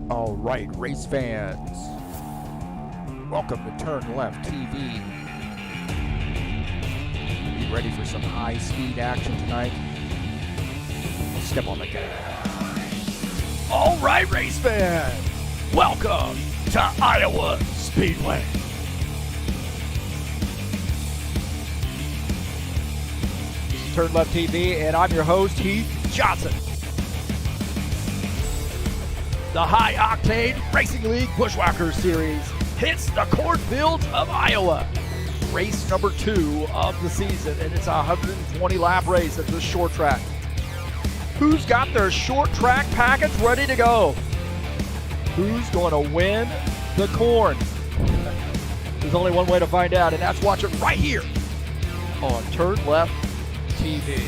All right, race fans, welcome to TurnLeftTV. You ready for some high-speed action tonight? Step on the gas. All right, race fans, welcome to Iowa Speedway. This is TurnLeftTV, and I'm your host, Heath Johnson. The High Octane Racing League Buschwackers Series hits the cornfields of Iowa. Race number 2 of the season, and it's a 120-lap race at this short track. Who's got their short track package ready to go? Who's going to win the corn? There's only one way to find out, and that's watch it right here on TurnLeftTV.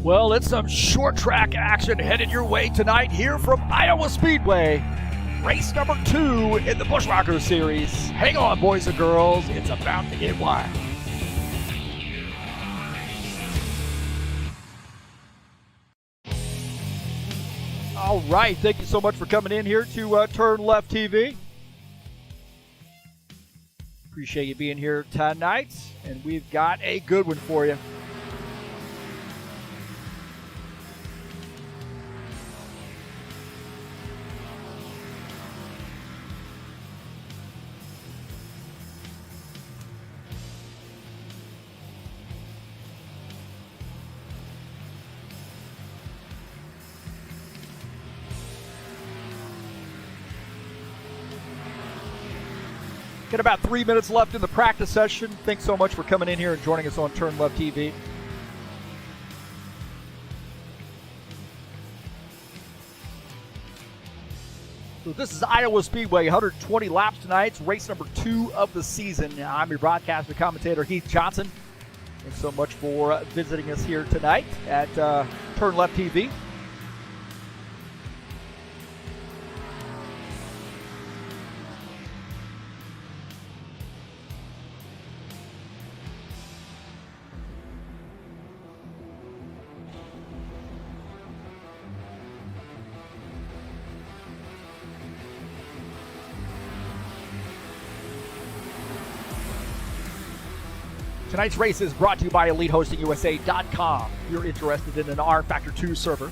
Well, it's some short track action headed your way tonight here from Iowa Speedway. Race number 2 in the Buschwackers Series. Hang on, boys and girls, it's about to get wild. All right, thank you so much for coming in here to TurnLeftTV. Appreciate you being here tonight, and we've got a good one for you. Got about 3 minutes left in the practice session. Thanks so much for coming in here and joining us on TurnLeftTV. So this is Iowa Speedway, 120 laps tonight. It's race number 2 of the season. I'm your broadcaster commentator, Heath Johnson. Thanks so much for visiting us here tonight at TurnLeftTV. Tonight's race is brought to you by EliteHostingUSA.com. If you're interested in an rFactor 2 server,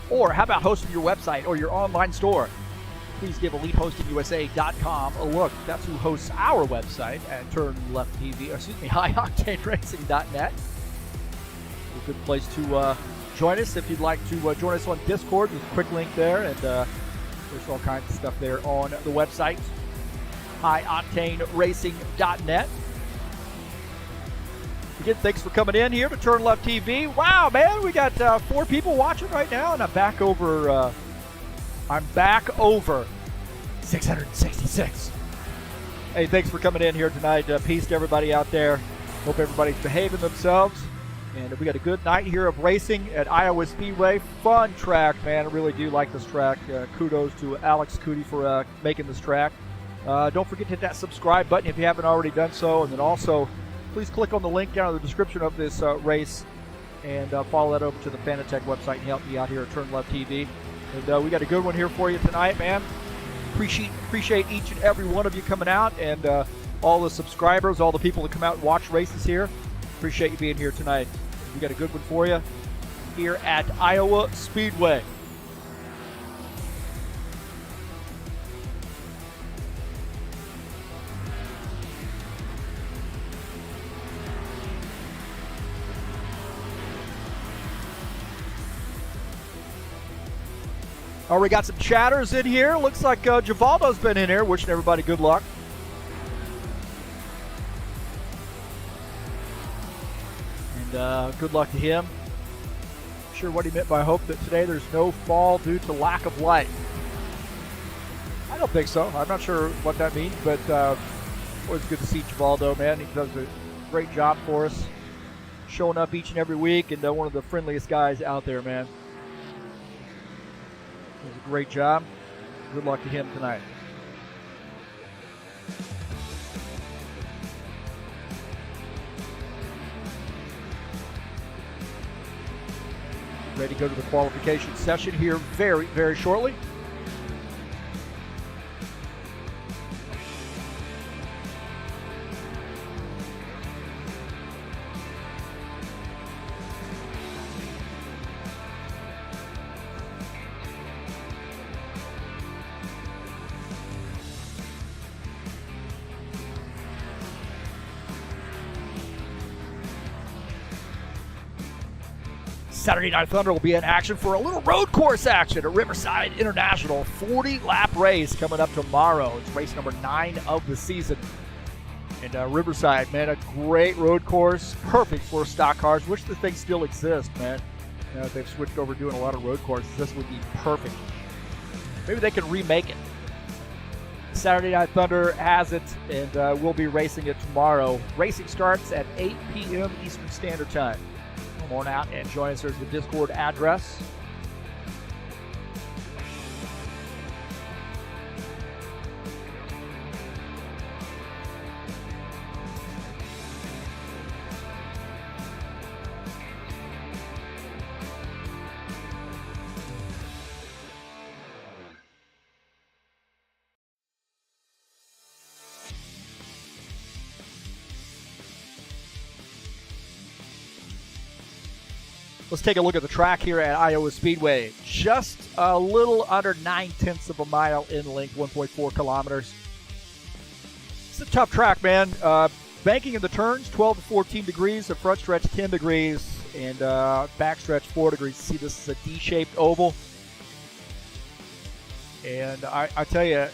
or how about hosting your website or your online store, please give EliteHostingUSA.com a look. That's who hosts our website at HighOctaneRacing.net. A good place to join us if you'd like to join us on Discord. There's a quick link there, and there's all kinds of stuff there on the website, HighOctaneRacing.net. Again, thanks for coming in here to TurnLeftTV. Wow, man, we got 4 people watching right now, and I'm back over 666. Hey, thanks for coming in here tonight. Peace to everybody out there. Hope everybody's behaving themselves. And we got a good night here of racing at Iowa Speedway. Fun track, man. I really do like this track. Kudos to Alex Cootie for making this track. Don't forget to hit that subscribe button if you haven't already done so. And then also, please click on the link down in the description of this race and follow that over to the Fanatec website and help me out here at TurnLeftTV. And we got a good one here for you tonight, man. Appreciate each and every one of you coming out, and all the subscribers, all the people that come out and watch races here. Appreciate you being here tonight. We got a good one for you here at Iowa Speedway. Oh, we got some chatters in here. Looks like Givaldo's been in here. Wishing everybody good luck. And good luck to him. Not sure what he meant by hope that today there's no fall due to lack of light. I don't think so. I'm not sure what that means, but always good to see Givaldo, man. He does a great job for us, showing up each and every week, and one of the friendliest guys out there, man. Does a great job. Good luck to him tonight. Ready to go to the qualification session here very, very shortly. Saturday Night Thunder will be in action for a little road course action at Riverside International. 40-lap race coming up tomorrow. It's race number 9 of the season. And Riverside, man, a great road course. Perfect for stock cars. Wish the thing still exists, man. You know, they've switched over doing a lot of road courses. This would be perfect. Maybe they can remake it. Saturday Night Thunder has it, and we'll be racing it tomorrow. Racing starts at 8 p.m. Eastern Standard Time. Come on out and join us. There's the Discord address. Let's take a look at the track here at Iowa Speedway. Just a little under 9/10 of a mile in length, 1.4 kilometers. It's a tough track, man. Banking in the turns, 12 to 14 degrees. The front stretch, 10 degrees. And back stretch, 4 degrees. See, this is a D-shaped oval. And I tell you,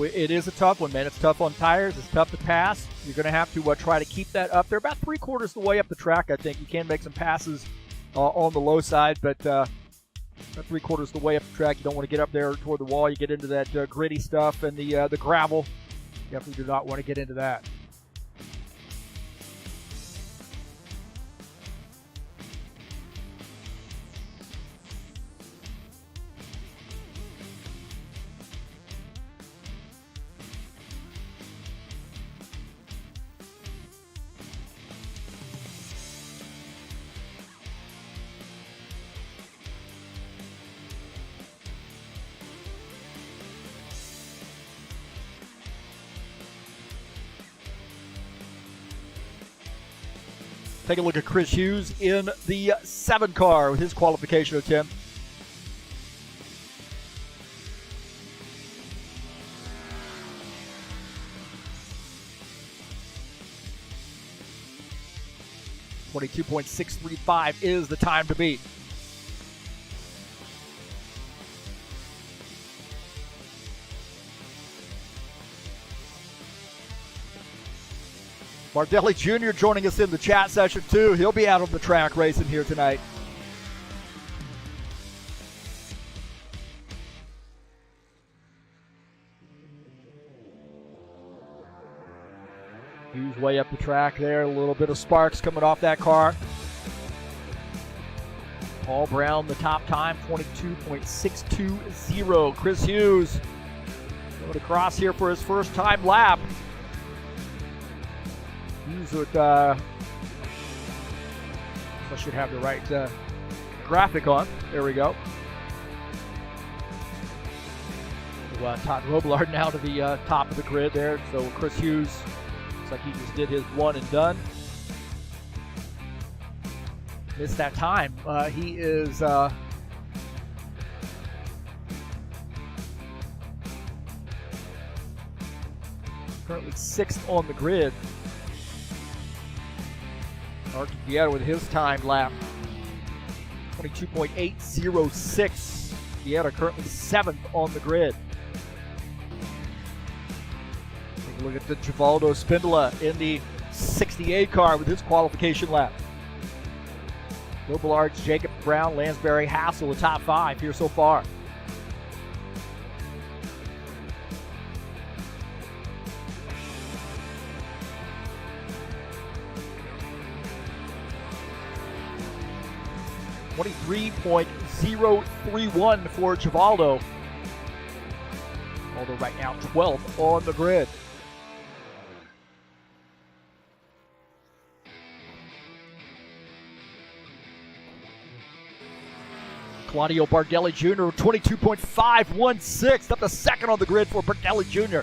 it is a tough one, man. It's tough on tires. It's tough to pass. You're going to have to try to keep that up there. About 3/4 of the way up the track, I think. You can make some passes on the low side, but about 3/4 of the way up the track. You don't want to get up there toward the wall. You get into that gritty stuff and the gravel. Definitely do not want to get into that. Take a look at Chris Hughes in the 7 car with his qualification attempt. .635 is the time to beat. Mardelli Jr. joining us in the chat session, too. He'll be out on the track racing here tonight. Hughes way up the track there. A little bit of sparks coming off that car. Paul Brown, the top time, 22.620. Chris Hughes going across here for his first time lap. Hughes with, I should have the right graphic on. There we go. So, Todd Robillard now to the top of the grid there. So Chris Hughes, looks like he just did his one and done. Missed that time. He is currently 6th on the grid. Archie Vieira with his time lap, 22.806. Vieira currently 7th on the grid. Take a look at the Givaldo Spindola in the 68 car with his qualification lap. Lobelards, Jacob Brown, Lansbury, Hassel, the top 5 here so far. .031 for Chivaldo. Although right now 12th on the grid. Claudio Bardelli Jr. 22.516, up to second on the grid for Bardelli Jr.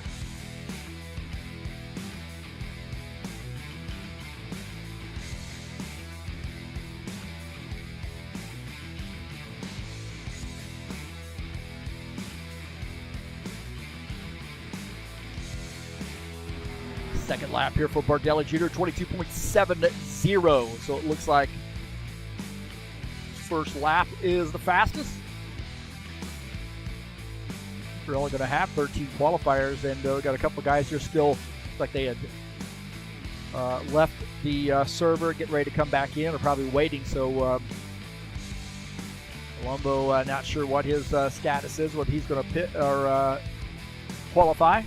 Second lap here for Bardelli Jr., 22.70. So it looks like first lap is the fastest. We're only going to have 13 qualifiers, and we got a couple of guys here still, like they had left the server, getting ready to come back in, or probably waiting. So Palumbo, not sure what his status is, whether he's going to pit or qualify.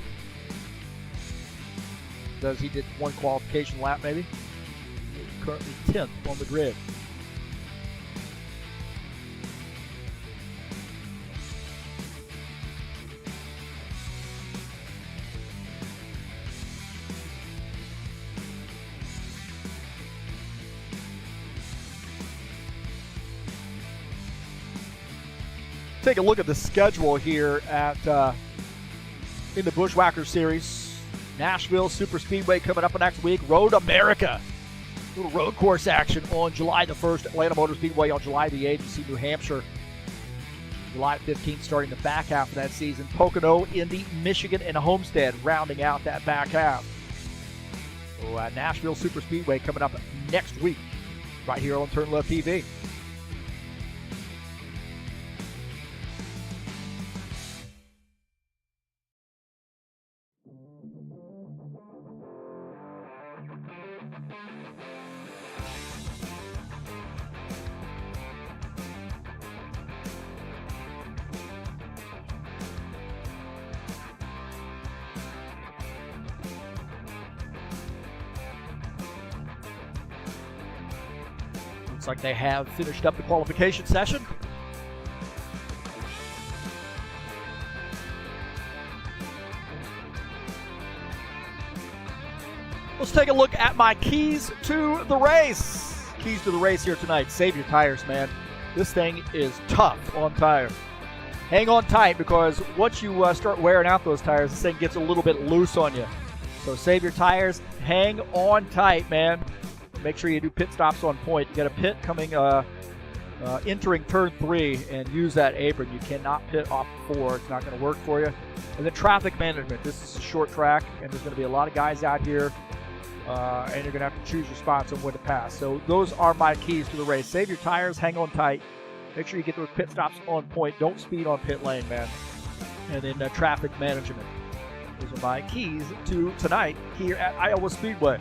Does he did one qualification lap maybe? He's currently 10th on the grid. Take a look at the schedule here at in the Buschwackers series. Nashville Super Speedway coming up next week. Road America. Little road course action on July the 1st. Atlanta Motor Speedway on July the 8th. You see New Hampshire July 15th starting the back half of that season. Pocono, Indy, Michigan, and Homestead rounding out that back half. So Nashville Super Speedway coming up next week right here on TurnLeftTV. Looks like they have finished up the qualification session. Let's take a look at my keys to the race. Keys to the race here tonight. Save your tires, man. This thing is tough on tires. Hang on tight, because once you start wearing out those tires, this thing gets a little bit loose on you. So save your tires. Hang on tight, man. Make sure you do pit stops on point. You got a pit coming, entering turn 3, and use that apron. You cannot pit off 4. It's not going to work for you. And then traffic management. This is a short track, and there's going to be a lot of guys out here, and you're going to have to choose your spots on when to pass. So those are my keys to the race. Save your tires. Hang on tight. Make sure you get those pit stops on point. Don't speed on pit lane, man. And then traffic management. Those are my keys to tonight here at Iowa Speedway.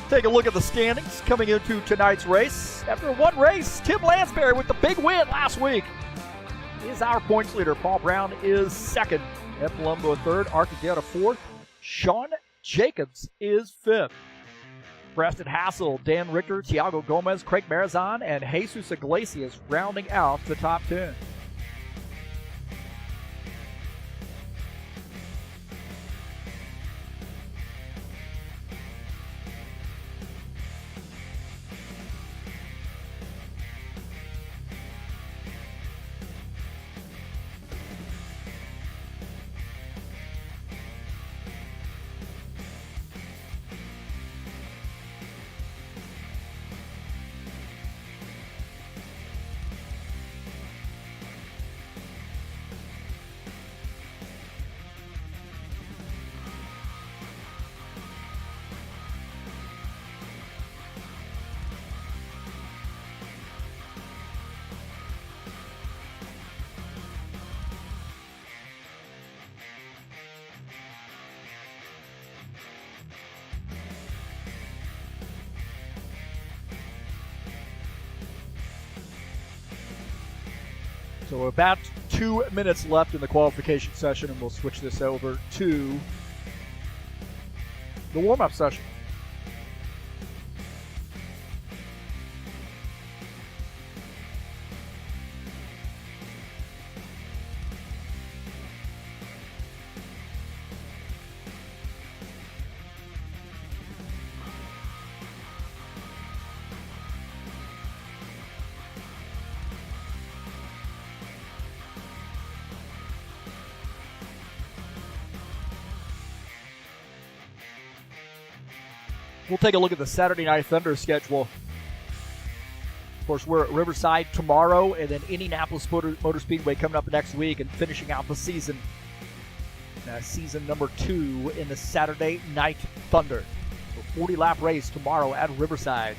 Take a look at the standings coming into tonight's race. After one race, Tim Lansbury with the big win last week is our points leader. Paul Brown is second. Ed Palumbo third. Arthur Gata fourth. Sean Jacobs is fifth. Preston Hassel, Dan Richter, Tiago Gomez, Craig Marazan, and Jesus Iglesias rounding out the top 10. So about 2 minutes left in the qualification session, and we'll switch this over to the warm-up session. We'll take a look at the Saturday Night Thunder schedule. Of course, we're at Riverside tomorrow, and then Indianapolis Motor Speedway coming up next week, and finishing out the season. Season number 2 in the Saturday Night Thunder. So 40-lap race tomorrow at Riverside.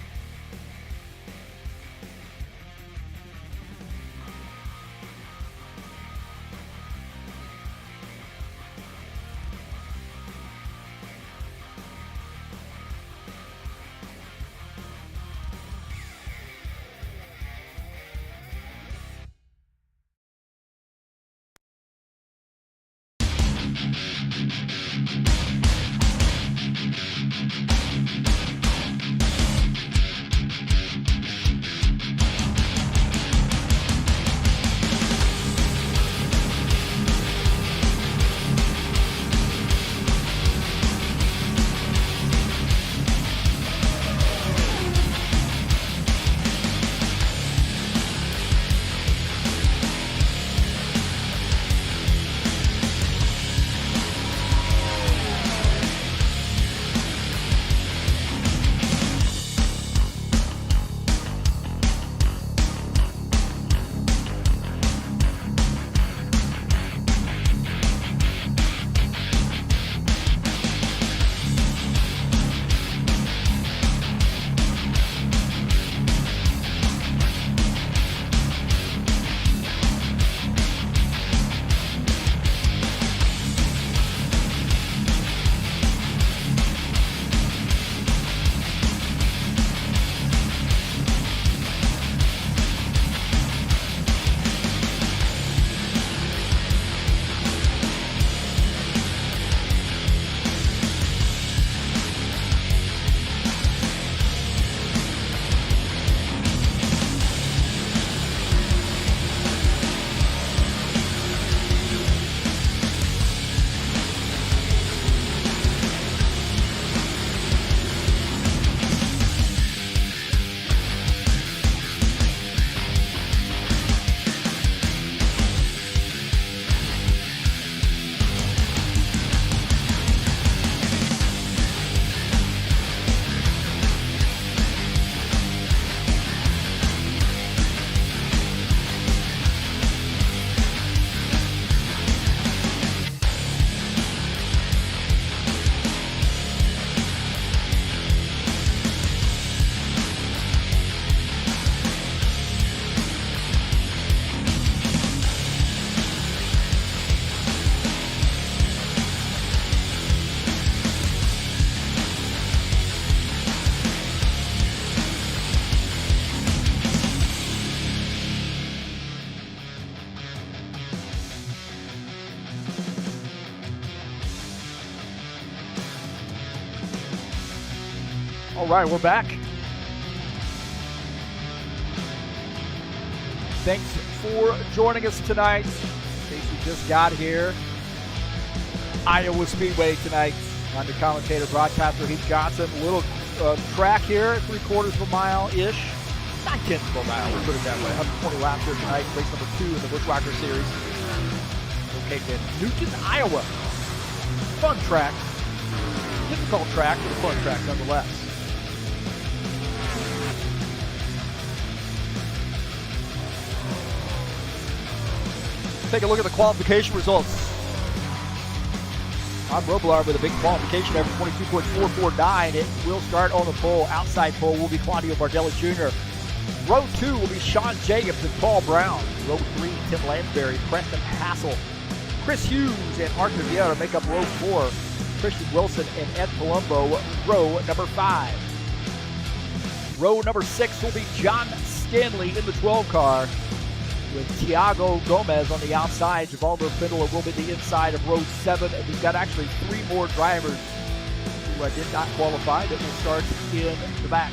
All right, we're back. Thanks for joining us tonight. In case you just got here, Iowa Speedway tonight. I'm the commentator, broadcaster Heath Johnson. A little track here, 3/4 of a mile-ish. 9/10 of a mile, we'll put it that way. 120 laps here tonight, race number 2 in the Buschwacker Series. Located in Newton, Iowa. Fun track. Difficult track, but a fun track nonetheless. Take a look at the qualification results. I'm Robillard with a big qualification average 22.449. It will start on the pole. Outside pole will be Claudio Bardelli Jr. Row 2 will be Sean Jacobs and Paul Brown. Row 3, Tim Lansbury, Preston Hassel, Chris Hughes, and Arthur Vieira make up row 4. Christian Wilson and Ed Palumbo, row number 5. Row number 6 will be John Stanley in the 12 car with Thiago Gomez on the outside. Givaldo Findler will be the inside of row 7. And we've got actually 3 more drivers who did not qualify that will start in the back.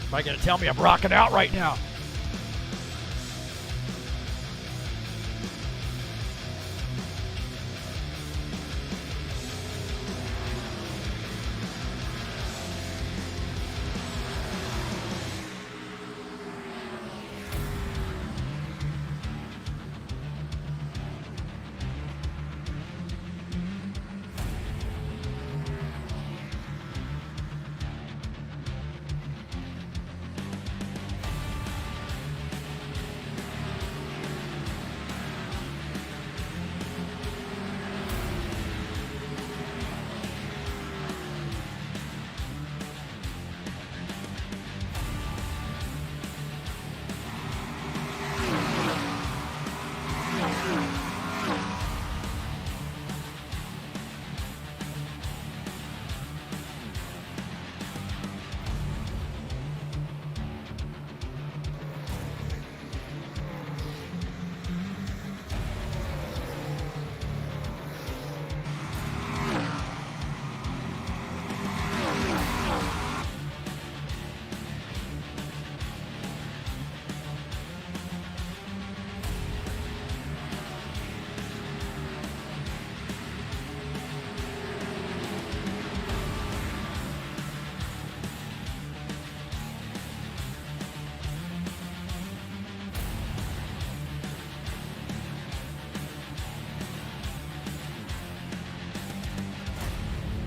Am I going to tell me I'm rocking out right now?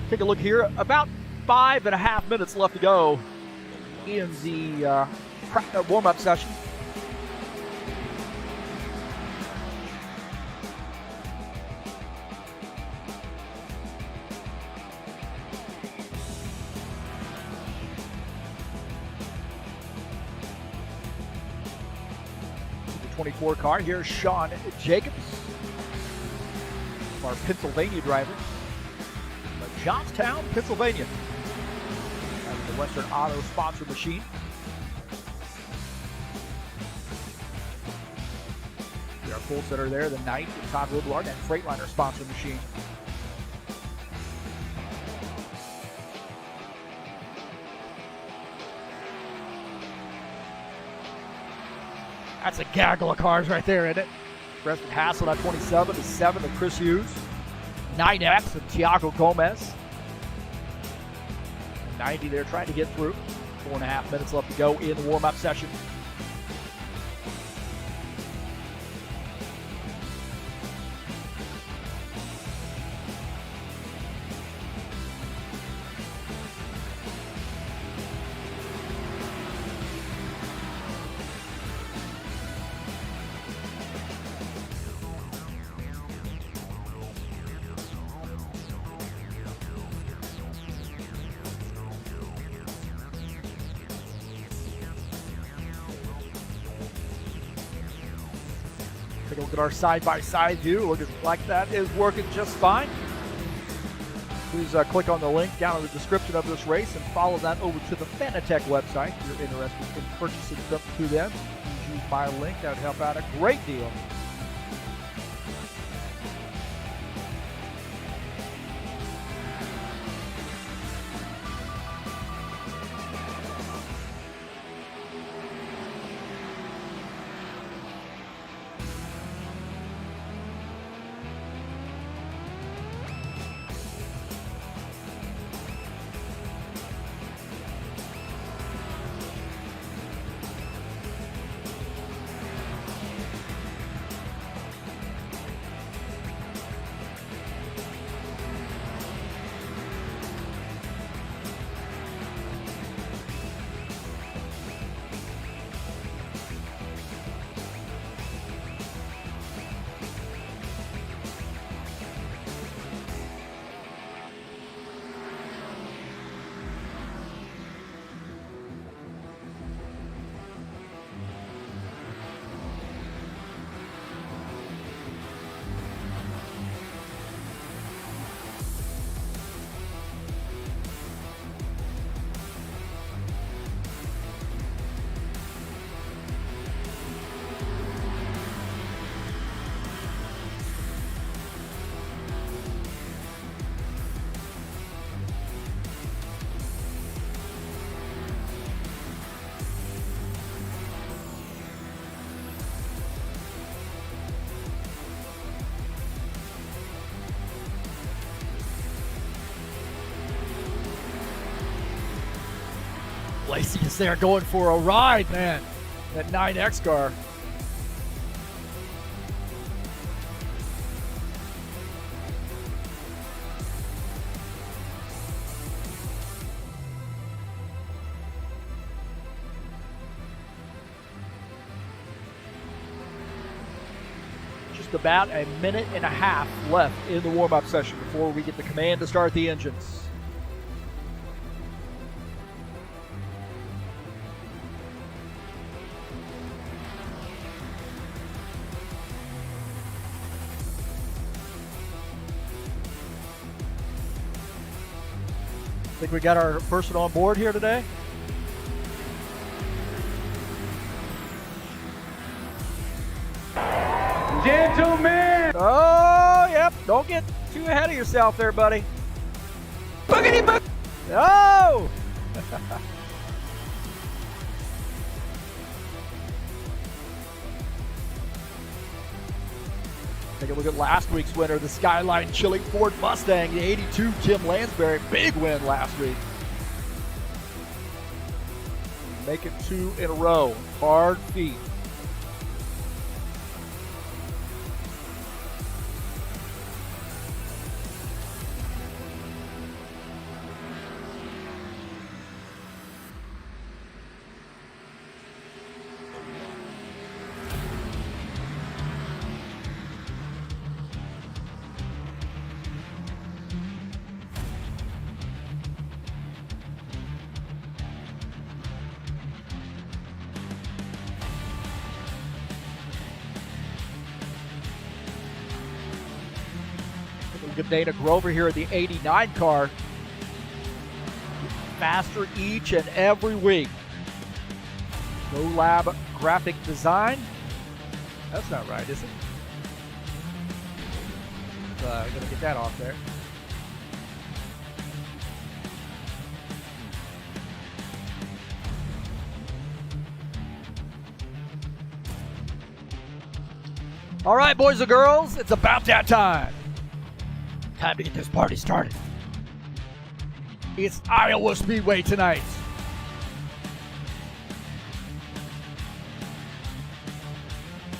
Take a look here. About 5.5 minutes left to go in the warm-up session. The 24 car. Here's Sean Jacobs, our Pennsylvania driver. Johnstown, Pennsylvania. The Western Auto sponsor machine. We are full setter there, the Knight, Todd Woodward, and Freightliner sponsor machine. That's a gaggle of cars right there, isn't it? Preston Hassel at 27, to 7 to Chris Hughes. 9X and Thiago Gomez. 90 there trying to get through. 4.5 minutes left to go in the warm-up session. Take a look at our side-by-side view. Looking like that is working just fine. Please click on the link down in the description of this race and follow that over to the Fanatec website if you're interested in purchasing something through them. Please use my link. That would help out a great deal. Iglesias there going for a ride, man. That 9X car. Just about a minute and a half left in the warm-up session before we get the command to start the engines. Think we got our person on board here today? Gentlemen! Oh, yep. Don't get too ahead of yourself there, buddy. Boogity boog! Oh! Take a look at last week's winner, the Skyline Chilling Ford Mustang, the 82 Tim Lansbury. Big win last week. Make it 2 in a row. Hard feat. Look at Dana Grover here at the 89 car. Faster each and every week. No lab graphic design. That's not right, is it? I'm going to get that off there. All right, boys and girls, it's about that time. Time to get this party started. It's Iowa Speedway tonight.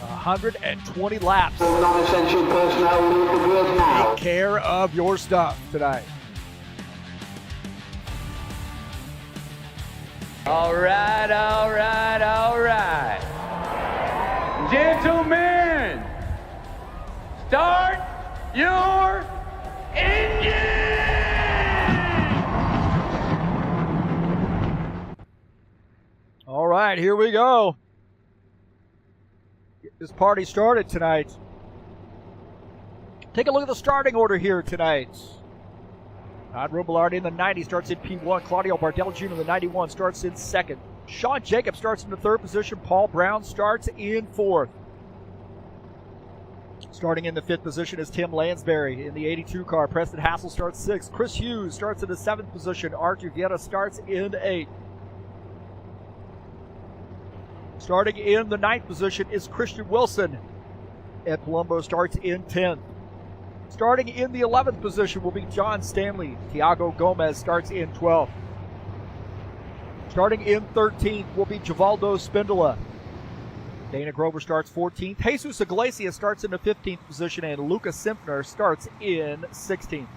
A 120 laps. Non-essential personnel leave the grid now. Take care of your stuff tonight. All right, all right, all right. Gentlemen, start your engine! All right, here we go. Get this party started tonight. Take a look at the starting order here tonight. Todd Rubelardi in the 90 starts in P1. Claudio Bardelli Jr. in the 91 starts in second. Sean Jacobs starts in the third position. Paul Brown starts in fourth. Starting in the fifth position is Tim Lansbury in the 82 car. Preston Hassel starts sixth. Chris Hughes starts in the seventh position. Arthur Vieira starts in eighth. Starting in the ninth position is Christian Wilson. Ed Palumbo starts in 10th. Starting in the 11th position will be John Stanley. Tiago Gomez starts in 12th. Starting in 13th will be Givaldo Spindola. Dana Grover starts 14th. Jesus Iglesias starts in the 15th position, and Lucas Simpner starts in 16th.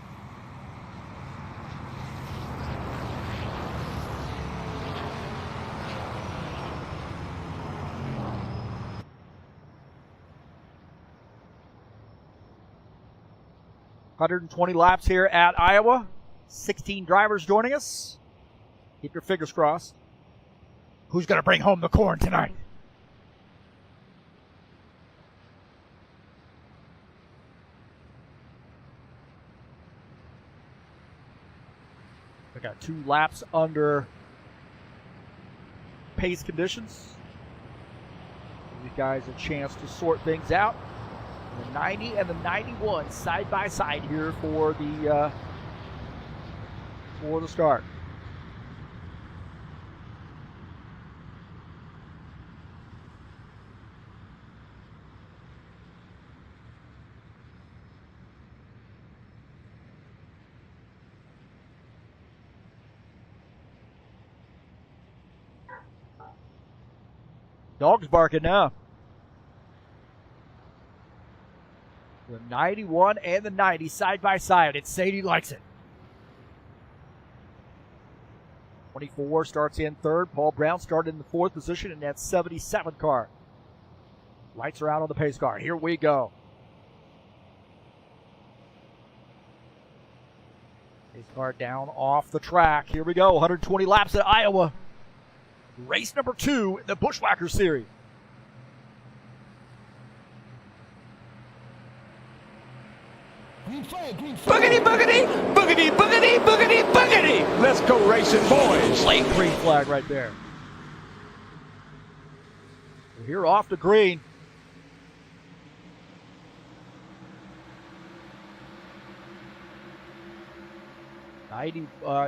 $120 laps here at Iowa. 16 drivers joining us. Keep your fingers crossed. Who's going to bring home the corn tonight? We got 2 laps under pace conditions. Give you guys a chance to sort things out. The 90 and the 91 side by side here for the start. Dog's barking now. The 91 and the 90 side by side. It's Sadie likes it. 24 starts in third. Paul Brown started in the fourth position in that 77 car. Lights are out on the pace car. Here we go. Pace car down off the track. Here we go. 120 laps at Iowa. Race number 2 in the Buschwackers series. Boogity, boogity, boogity, boogity, boogity, boogity. Let's go racing, boys. Late green flag right there. We're here off the green.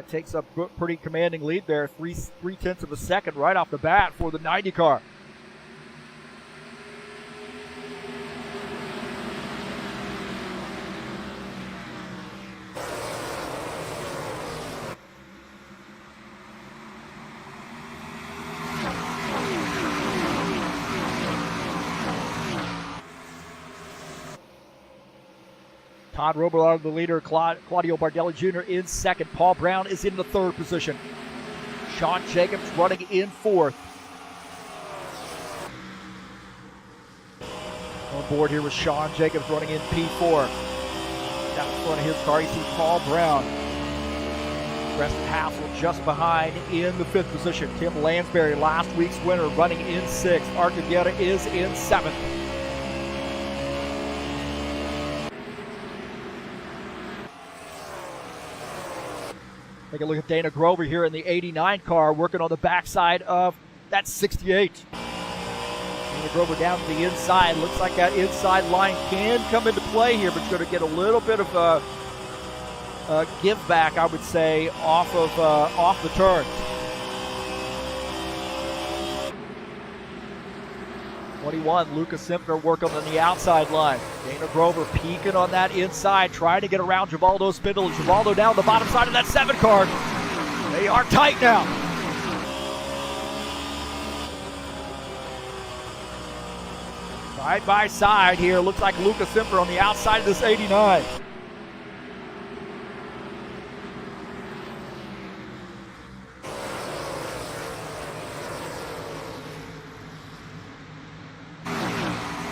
Takes a pretty commanding lead there, 3/10 of a second right off the bat for the 90 car. Todd Robillard, the leader. Claudio Bardelli Jr. in second. Paul Brown is in the third position. Sean Jacobs running in fourth. On board here with Sean Jacobs running in P4. Down in front of his car, you see Paul Brown. Preston Hassel just behind in the fifth position. Tim Lansbury, last week's winner, running in sixth. Arcadietta is in seventh. Take a look at Dana Grover here in the 89 car, working on the backside of that 68. Dana Grover down to the inside. Looks like that inside line can come into play here, but it's going to get a little bit of a give back, I would say, off the turns. 21, Lucas Simpner working on the outside line. Dana Grover peeking on that inside, trying to get around Givaldo Spindle. Givaldo down the bottom side of that 7 car. They are tight now. Side by side here, looks like Lucas Simpner on the outside of this 89.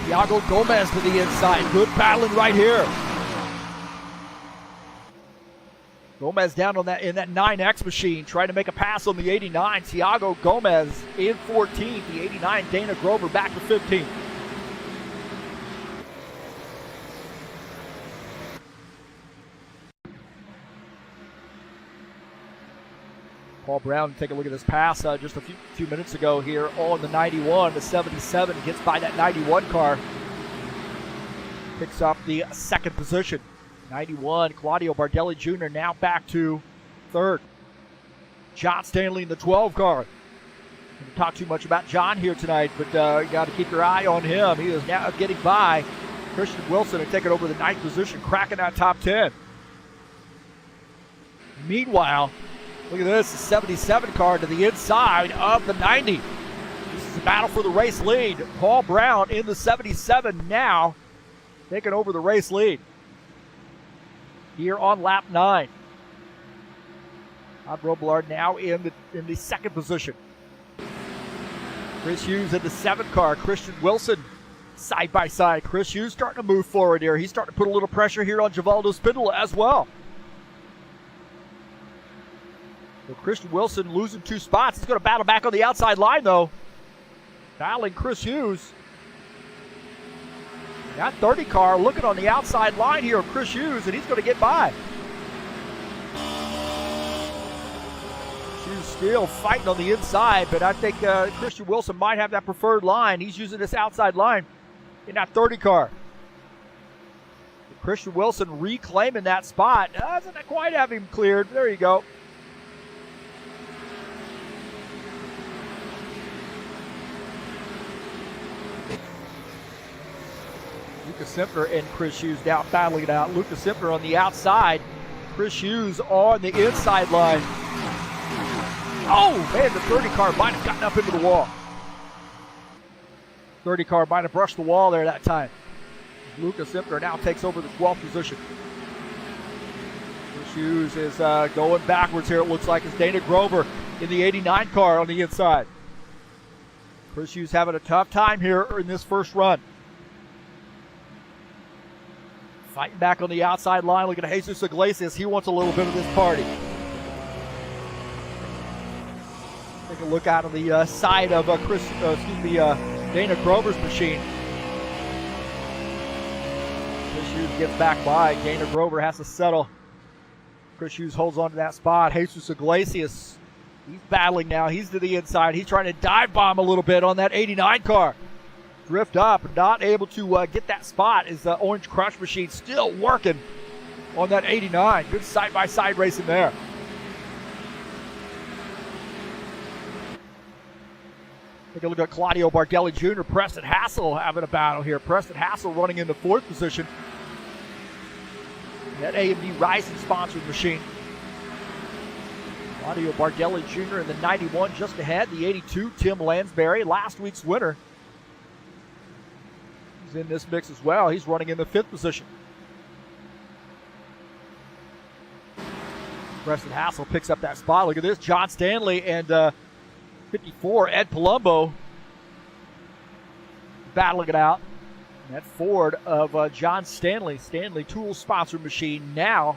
Thiago Gomez to the inside. Good battling right here. Gomez down on that in that 9X machine, trying to make a pass on the 89. Thiago Gomez in 14th. The 89, Dana Grover back to 15th. Paul Brown, take a look at this pass just a few minutes ago here on the 91. The 77 gets by that 91 car. Picks up the second position. 91, Claudio Bardelli Jr. now back to third. John Stanley in the 12 car. Going to talk too much about John here tonight, but you got to keep your eye on him. He is now getting by Christian Wilson and taking over the 9th position, cracking that top 10. Meanwhile, look at this, the 77 car to the inside of the 90. This is a battle for the race lead. Paul Brown in the 77 now, taking over the race lead here on lap 9. Todd Robillard now in the second position. Chris Hughes in the 7 car. Christian Wilson side by side. Chris Hughes starting to move forward here. He's starting to put a little pressure here on Givaldo Spindle as well. So Christian Wilson losing 2 spots. He's going to battle back on the outside line, though. Battling Chris Hughes. That 30 car looking on the outside line here of Chris Hughes, and he's going to get by. Hughes still fighting on the inside, but I think Christian Wilson might have that preferred line. He's using this outside line in that 30 car. Christian Wilson reclaiming that spot. Doesn't quite have him cleared. There you go. Lucas Simpner and Chris Hughes now battling it out. Lucas Simpner on the outside. Chris Hughes on the inside line. Oh, man, the 30 car might have gotten up into the wall. 30 car might have brushed the wall there that time. Lucas Imter now takes over the 12th position. Chris Hughes is going backwards here, it looks like. It's Dana Grover in the 89 car on the inside. Chris Hughes having a tough time here in this first run. Fighting back on the outside line. Look at Jesus Iglesias. He wants a little bit of this party. Take a look out of the side of Dana Grover's machine. Chris Hughes gets back by. Dana Grover has to settle. Chris Hughes holds on to that spot. Jesus Iglesias, he's battling now. He's to the inside. He's trying to dive bomb a little bit on that 89 car. Drift up, not able to get that spot. Is the Orange Crush machine still working on that 89? Good side-by-side racing there. Take a look at Claudio Bardelli Jr., Preston Hassel having a battle here. Preston Hassel running in the 4th position. That AMD Rising sponsored machine. Claudio Bardelli Jr. in the 91 just ahead. The 82, Tim Lansbury, last week's winner. He's in this mix as well. He's running in the 5th position. Preston Hassel picks up that spot. Look at this, John Stanley and 54, Ed Palumbo battling it out. And that Ford of John Stanley Tools sponsored machine now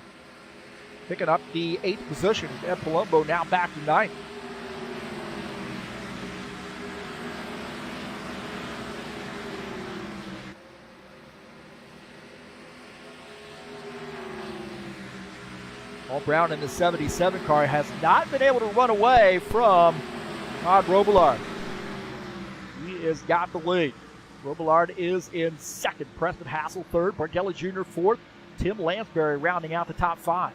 picking up the 8th position. Ed Palumbo now back to 9th. Paul Brown in the 77 car has not been able to run away from Todd Robillard. He has got the lead. Robillard is in 2nd. Preston Hassel 3rd. Bardelli Jr. 4th. Tim Lansbury rounding out the top 5.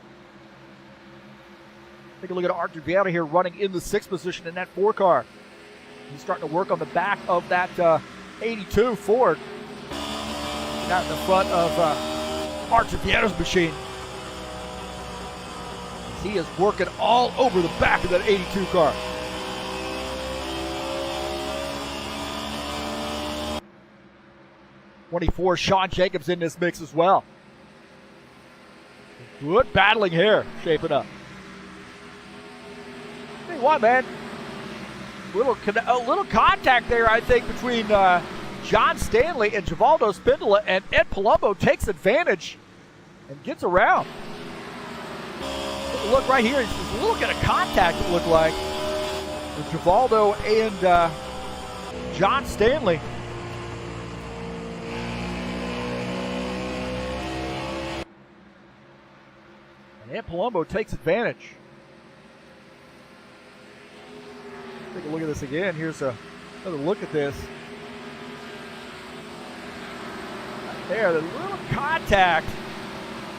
Take a look at Arthur Vieira here running in the 6th position in that 4 car. He's starting to work on the back of that 82 Ford. Out in the front of Arthur Vieira's machine. He is working all over the back of that 82 car. '24 Sean Jacobs in this mix as well. Good battling here, shaping up. Tell you what, man, a little contact there, I think, between John Stanley and Givaldo Spindola, and Ed Palumbo takes advantage and gets around. Look right here, there's a little bit of contact, it looked like, with Givaldo and John Stanley. And Ed Palumbo takes advantage. Take a look at this again. Here's another look at this. Right there, there's a little contact.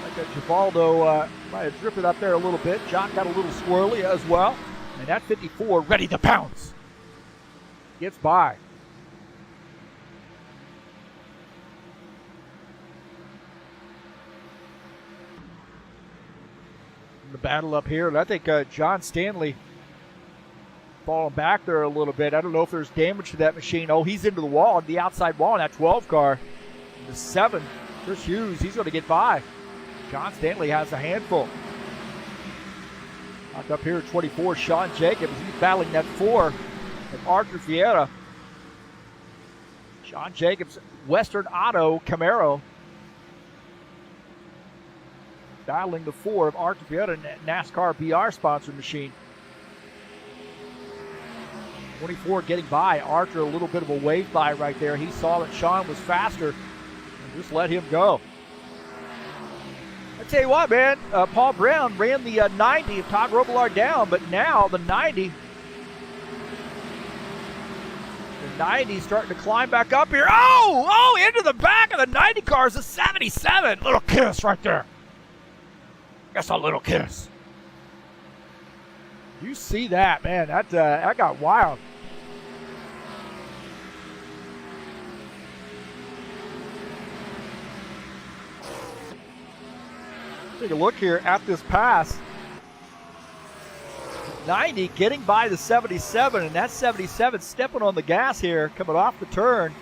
Like that Givaldo might have drifted up there a little bit. John got a little squirrely as well. And that 54 ready to pounce. Gets by. The battle up here, and I think John Stanley falling back there a little bit. I don't know if there's damage to that machine. Oh, he's into the wall, the outside wall in that 12 car. The 7, Chris Hughes, he's going to get by. John Stanley has a handful. Knocked up here at 24, Sean Jacobs. He's battling that 4 of Arthur Vieira. Sean Jacobs, Western Auto Camaro. Battling the 4 of Arthur Vieira, NASCAR BR sponsored machine. 24 getting by. Arthur a little bit of a wave by right there. He saw that Sean was faster and just let him go. I tell you what, man, Paul Brown ran the 90 of Todd Robillard down, but now the 90 starting to climb back up here. Oh, into the back of the 90 car is a 77. Little kiss right there. That's a little kiss. You see that, man? That got wild. Take a look here at this pass. 90 getting by the 77, and that 77 stepping on the gas here, coming off the turn.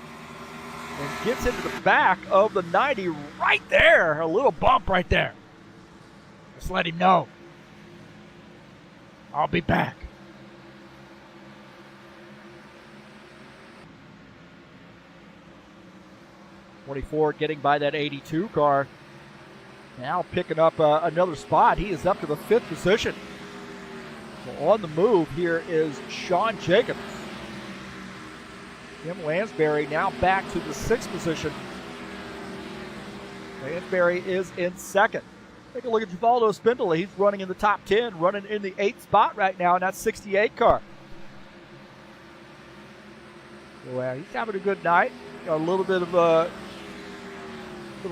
and gets into the back of the 90 right there. A little bump right there. Just let him know. I'll be back. '24 getting by that 82 car. Now picking up another spot. He is up to the 5th position. So on the move here is Sean Jacobs. Tim Lansbury now back to the 6th position. Lansbury is in 2nd. Take a look at Givaldo Spindler. He's running in the top 10, running in the 8th spot right now in that 68 car. Well, he's having a good night. Got a little bit of a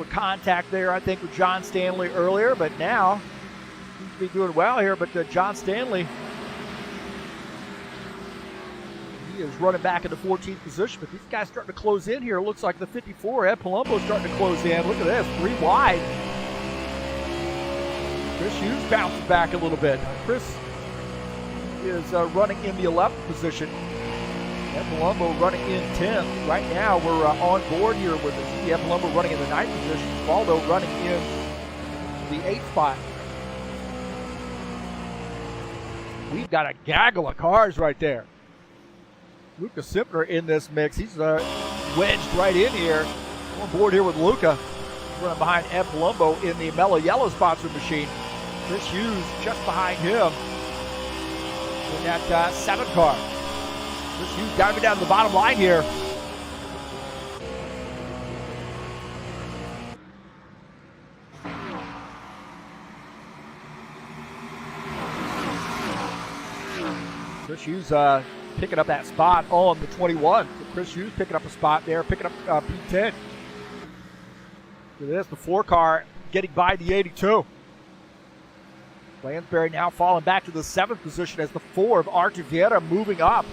contact there, I think, with John Stanley earlier, but now seems to be doing well here. But John Stanley, he is running back in the 14th position, but these guys starting to close in here. It looks like the 54, Ed Palumbo, starting to close in. Look at this, 3 wide. Chris Hughes bounces back a little bit. Chris is running in the 11th position. Ed Palumbo running in 10th. Right now we're on board here with Ed Palumbo running in the 9th position. Waldo running in the 8th spot. We've got a gaggle of cars right there. Luca Simpner in this mix. He's wedged right in here. We're on board here with Luca. Running behind Ed Palumbo in the Mellow Yellow sponsored machine. Chris Hughes just behind him in that 7 car. Chris Hughes diving down to the bottom line here. Chris Hughes picking up that spot on the 21. So Chris Hughes picking up a spot there, picking up P10. Look at this, the 4 car getting by the 82. Lansbury now falling back to the 7th position as the 4 of Archie Vieira moving up.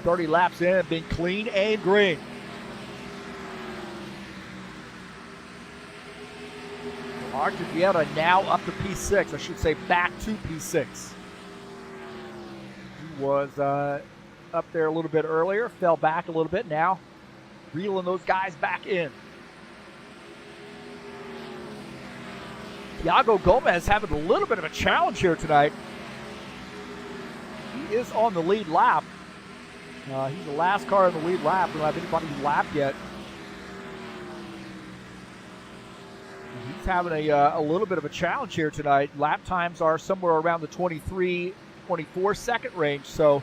30 laps in, being clean and green. Archie Vieira now up to P6. I should say back to P6. He was up there a little bit earlier, fell back a little bit. Now reeling those guys back in. Thiago Gomez having a little bit of a challenge here tonight. He is on the lead lap. He's the last car in the lead lap. We don't have anybody lapped yet. He's having a little bit of a challenge here tonight. Lap times are somewhere around the 23, 24 second range. So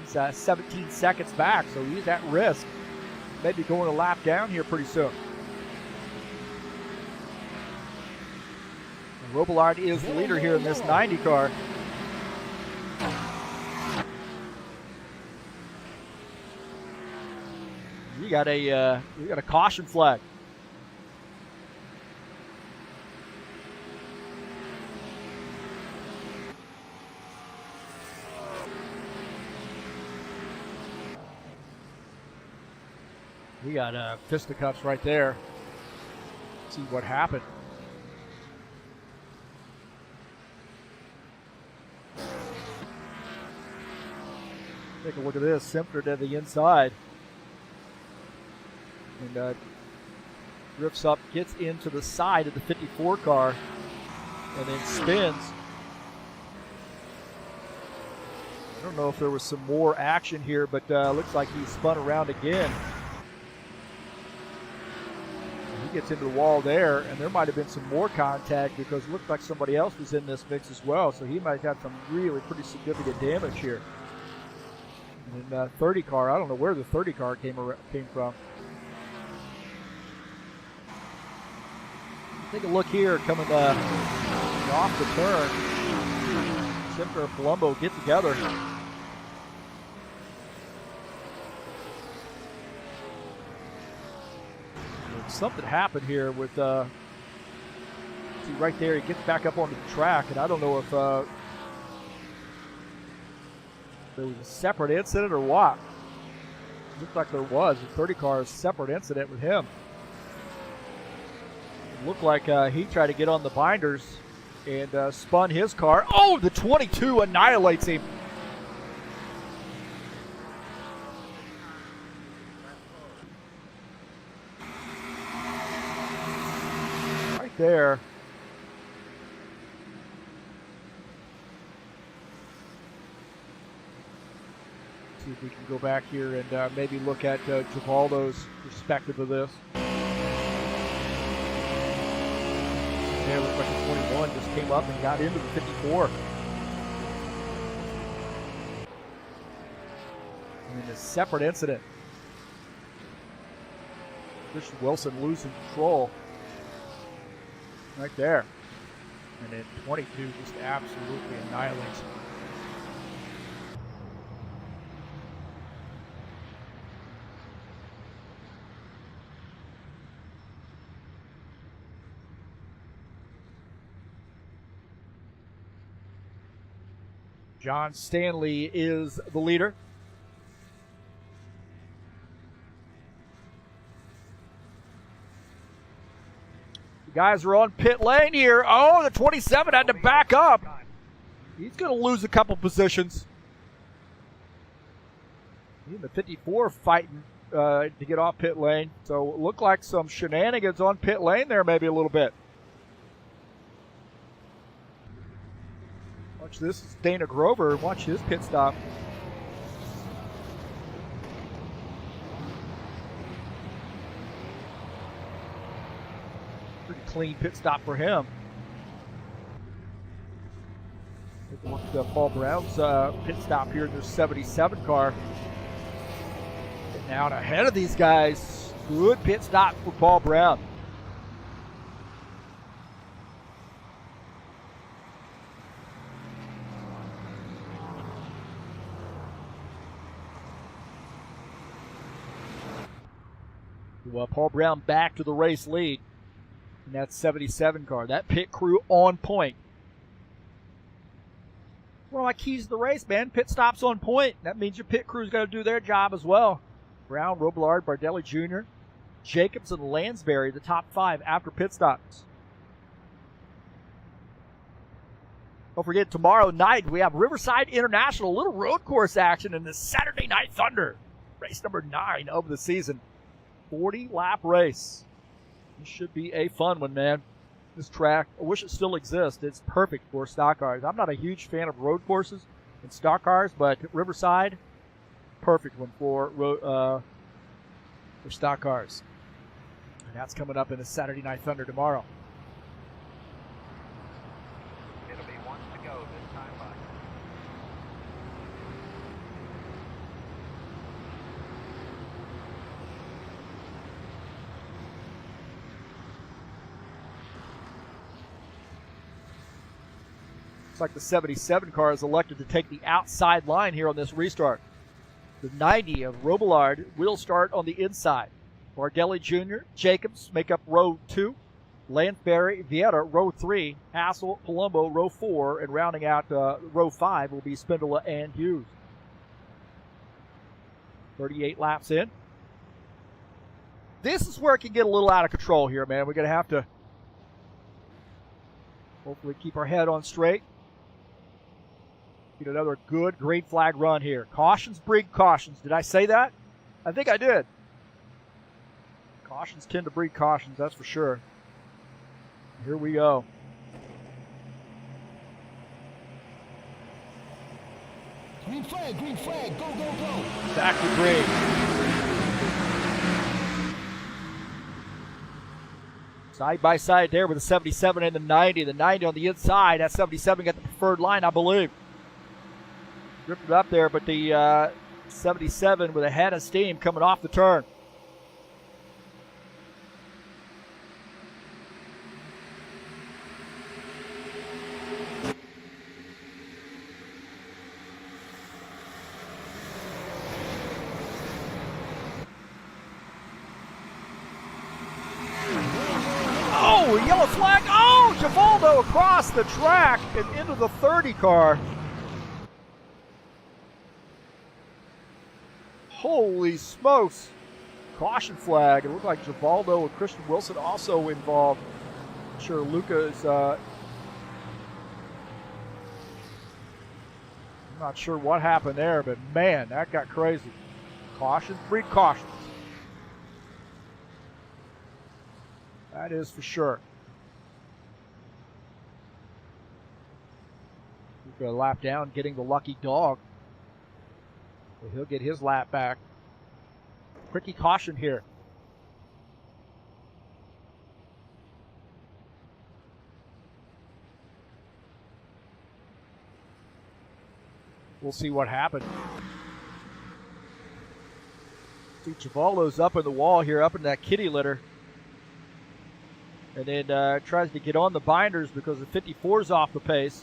he's 17 seconds back. So he's at risk. Maybe going a lap down here pretty soon. Robillard is the leader here in this 90 car. We got a caution flag. We got fisticuffs right there. Let's see what happened. Take a look at this. Simpler to the inside. And drifts up, gets into the side of the 54 car, and then spins. I don't know if there was some more action here, but looks like he spun around again. He gets into the wall there, and there might have been some more contact because it looked like somebody else was in this mix as well, so he might have some really pretty significant damage here. And then 30 car, I don't know where the 30 car came from. Take a look here, coming off the turn. Simpler and Palumbo get together. Something happened here with, see right there, he gets back up onto the track, and I don't know if there was a separate incident or what. It looked like there was. The 30 car's separate incident with him. It looked like he tried to get on the binders and spun his car. Oh, the 22 annihilates him. right there. See if we can go back here and maybe look at Givaldo's perspective of this. Yeah, it looks like the 21 just came up and got into the 54. In a separate incident, Christian Wilson losing control right there. And then 22 just absolutely annihilates him. John Stanley is the leader. The guys are on pit lane here. Oh, the 27 had to back up. He's going to lose a couple positions. Even the 54 fighting to get off pit lane. So it looked like some shenanigans on pit lane there maybe a little bit. Watch this is Dana Grover. Watch his pit stop. Pretty clean pit stop for him. Take a look at Paul Brown's pit stop here in their 77 car. Getting out ahead of these guys. Good pit stop for Paul Brown. Paul Brown back to the race lead in that 77 car. That pit crew on point. One of my keys to the race, man. Pit stops on point. That means your pit crew's got to do their job as well. Brown, Robillard, Bardelli Jr., Jacobs, and Lansbury, the top 5 after pit stops. Don't forget, tomorrow night we have Riverside International, a little road course action in the Saturday Night Thunder. Race number 9 of the season. 40-lap race. This should be a fun one, man. This track, I wish it still exists. It's perfect for stock cars. I'm not a huge fan of road courses and stock cars, but Riverside, perfect one for stock cars. And that's coming up in the Saturday Night Thunder tomorrow. It'll be one to go this time by. Looks like the 77 car is elected to take the outside line here on this restart. The 90 of Robillard will start on the inside. Bardelli Jr., Jacobs make up row 2. Lansbury, Vieira, row 3. Hassel, Palumbo, row 4. And rounding out row 5 will be Spindola and Hughes. 38 laps in. This is where it can get a little out of control here, man. We're going to have to hopefully keep our head on straight. Get another good green flag run here. Cautions breed cautions. Did I say that? I think I did. Cautions tend to breed cautions, that's for sure. Here we go. Green flag, go, go, go. Back to green. Side by side there with the 77 and the 90. The 90 on the inside. That 77 got the preferred line, I believe. Drifted up there, but the 77 with a head of steam coming off the turn. Oh, yellow flag. Oh, Givaldo across the track and into the 30 car. Holy smokes. Caution flag. It looked like Givaldo and Christian Wilson also involved. I'm sure Luca is I'm not sure what happened there, but man, that got crazy. Cautions breed cautions. That is for sure. a lap down, getting the lucky dog. So he'll get his lap back. Quickie caution here. We'll see what happens. See, Chivallo's up in the wall here, up in that kitty litter. And then tries to get on the binders because the 54's off the pace.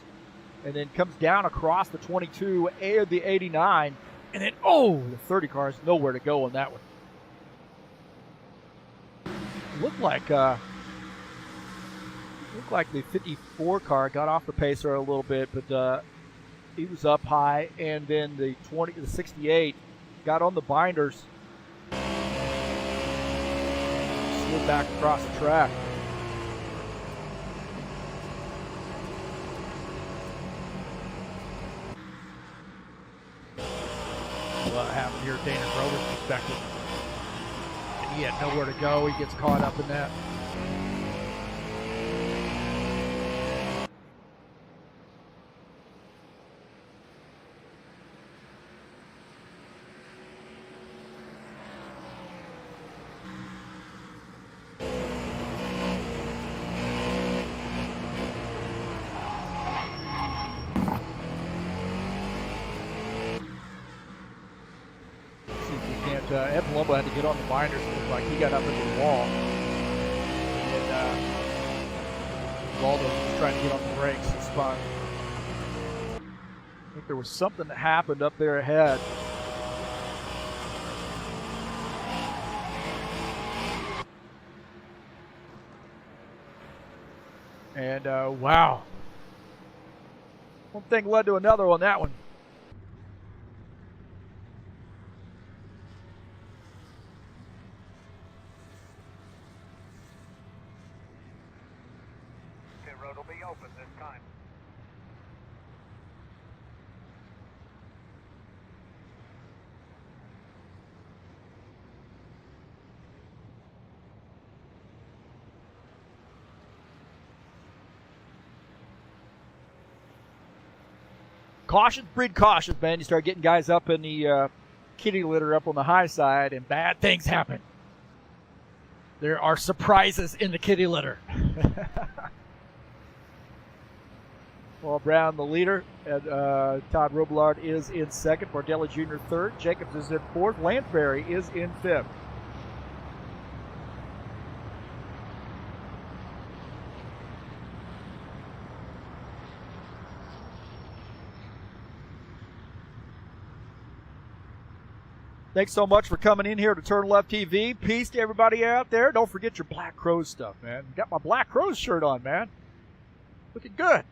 And then comes down across the 22 and the 89. And then, the 30 car is nowhere to go on that one. Looked like the 54 car got off the pacer a little bit, but he was up high, and then the 68 got on the binders, slid back across the track. What happened here, Dana Grover's perspective? And he had nowhere to go. He gets caught up in that. Ed Palumbo had to get on the binders. It looked like he got up into the wall. And Waldo was trying to get on the brakes and spun. I think there was something that happened up there ahead. And wow. One thing led to another on that one. Road will be open this time. Caution, breed cautious, man. You start getting guys up in the kitty litter up on the high side, and bad things happen. There are surprises in the kitty litter. Paul Brown, the leader, and Todd Robillard is in second. Bardelli Jr. third. Jacobs is in fourth. Lansbury is in fifth. Thanks so much for coming in here to TurnLeftTV. Peace to everybody out there. Don't forget your Black Crows stuff, man. Got my Black Crows shirt on, man. Looking good.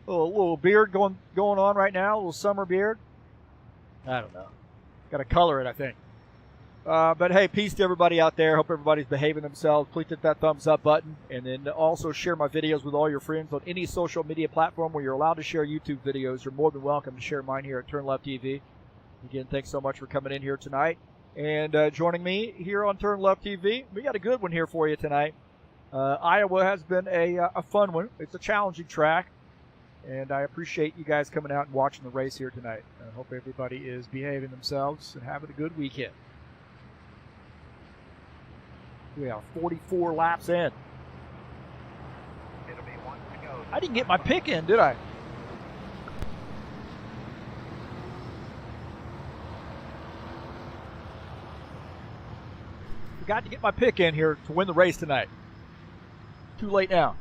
Little beard going on right now, a little summer beard. I don't know. Got to color it, I think. But hey, peace to everybody out there. Hope everybody's behaving themselves. Please hit that thumbs up button. And then also share my videos with all your friends on any social media platform where you're allowed to share YouTube videos. You're more than welcome to share mine here at TurnLeftTV. Again, thanks so much for coming in here tonight and joining me here on TurnLeftTV. We got a good one here for you tonight. Iowa has been a fun one. It's a challenging track. And I appreciate you guys coming out and watching the race here tonight. I hope everybody is behaving themselves and having a good weekend. We are 44 laps in. It'll be one to go. I didn't get my pick in, did I? Forgot to get my pick in here to win the race tonight. Too late now.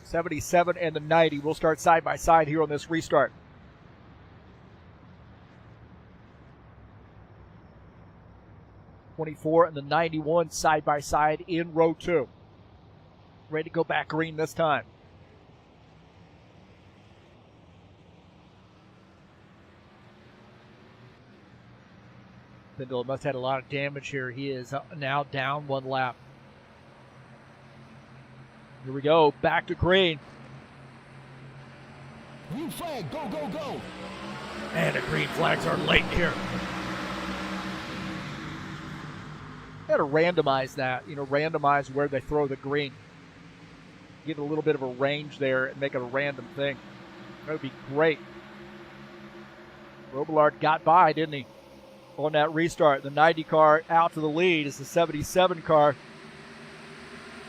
'77 and the 90 will start side by side here on this restart. '24 and the 91 side by side in row 2. Ready to go back green this time. Bindle must have had a lot of damage here. He is now down one lap. Here we go, back to green. green flag, go, go, go. And the green flags are late here. Got to randomize that, randomize where they throw the green. Give it a little bit of a range there and make it a random thing. That would be great. Robillard got by, didn't he, on that restart. The 90 car out to the lead as the 77 car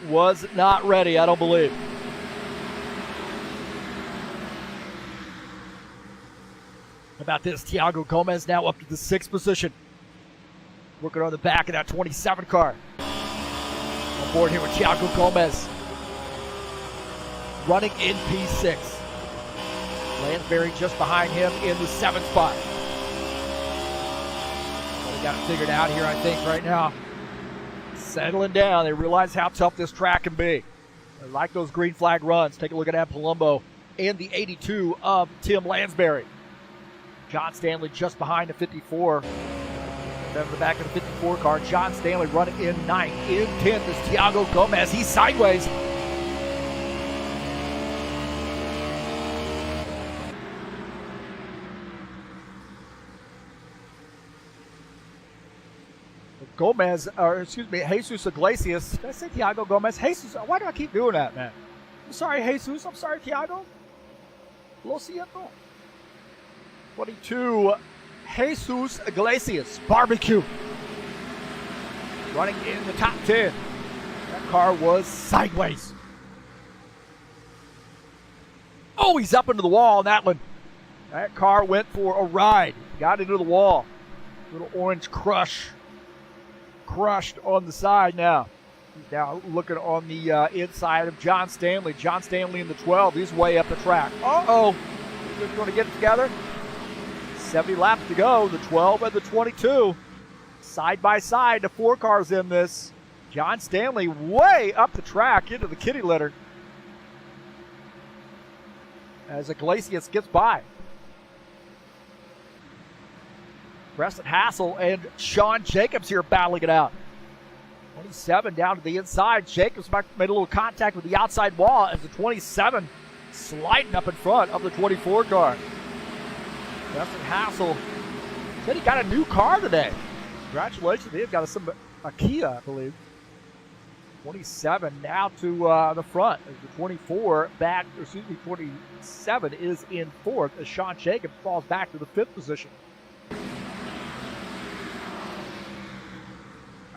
was not ready, I don't believe. How about this? Thiago Gomez now up to the 6th position. Working on the back of that 27 car. On board here with Thiago Gomez. Running in P6. Lansbury just behind him in the 7th spot. Well, they got it figured out here, I think, right now. Settling down. They realize how tough this track can be. They like those green flag runs. Take a look at that Palumbo and the 82 of Tim Lansbury. John Stanley just behind the 54. Then in the back of the 54 car, John Stanley running in 9th. In 10th is Thiago Gomez. He's sideways. Jesus Iglesias. Did I say Thiago Gomez? Jesus, why do I keep doing that, man? I'm sorry, Jesus. I'm sorry, Thiago. Lo siento. 22, Jesus Iglesias. Barbecue. Running in the top 10. That car was sideways. Oh, he's up into the wall on that one. That car went for a ride. Got into the wall. Little orange crushed on the side now. He's now looking on the inside of John Stanley. John Stanley in the 12. He's way up the track. Uh-oh. He's going to get it together. 70 laps to go. The 12 and the 22. Side by side, the 4 cars in this. John Stanley way up the track into the kitty litter as Iglesias gets by. Preston Hassel and Sean Jacobs here battling it out. 27 down to the inside. Jacobs made a little contact with the outside wall as the 27 sliding up in front of the 24 car. Preston Hassel said he got a new car today. Congratulations, they've got a Kia, I believe. 27 now to the front as the 27 is in 4th as Sean Jacobs falls back to the 5th position.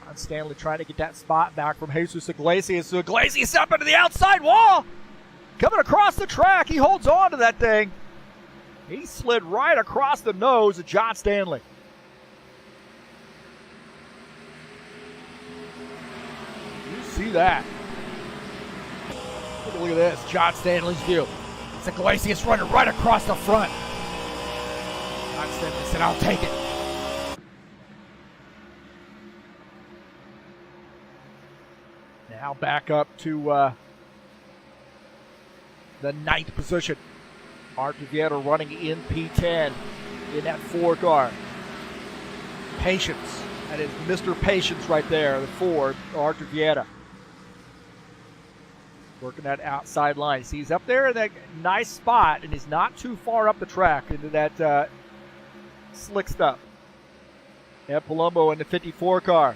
John Stanley trying to get that spot back from Jesus Iglesias. So Iglesias up into the outside wall. Coming across the track. He holds on to that thing. He slid right across the nose of John Stanley. You see that. Take a look at this. John Stanley's view. It's Iglesias running right across the front. John Stanley said, I'll take it. Now back up to the 9th position. Artur Vieta running in P10 in that 4 car. Patience. That is Mr. Patience right there, the 4, Artur Vieta. Working that outside line. See, he's up there in that nice spot, and he's not too far up the track into that slick stuff. And Palumbo in the 54 car.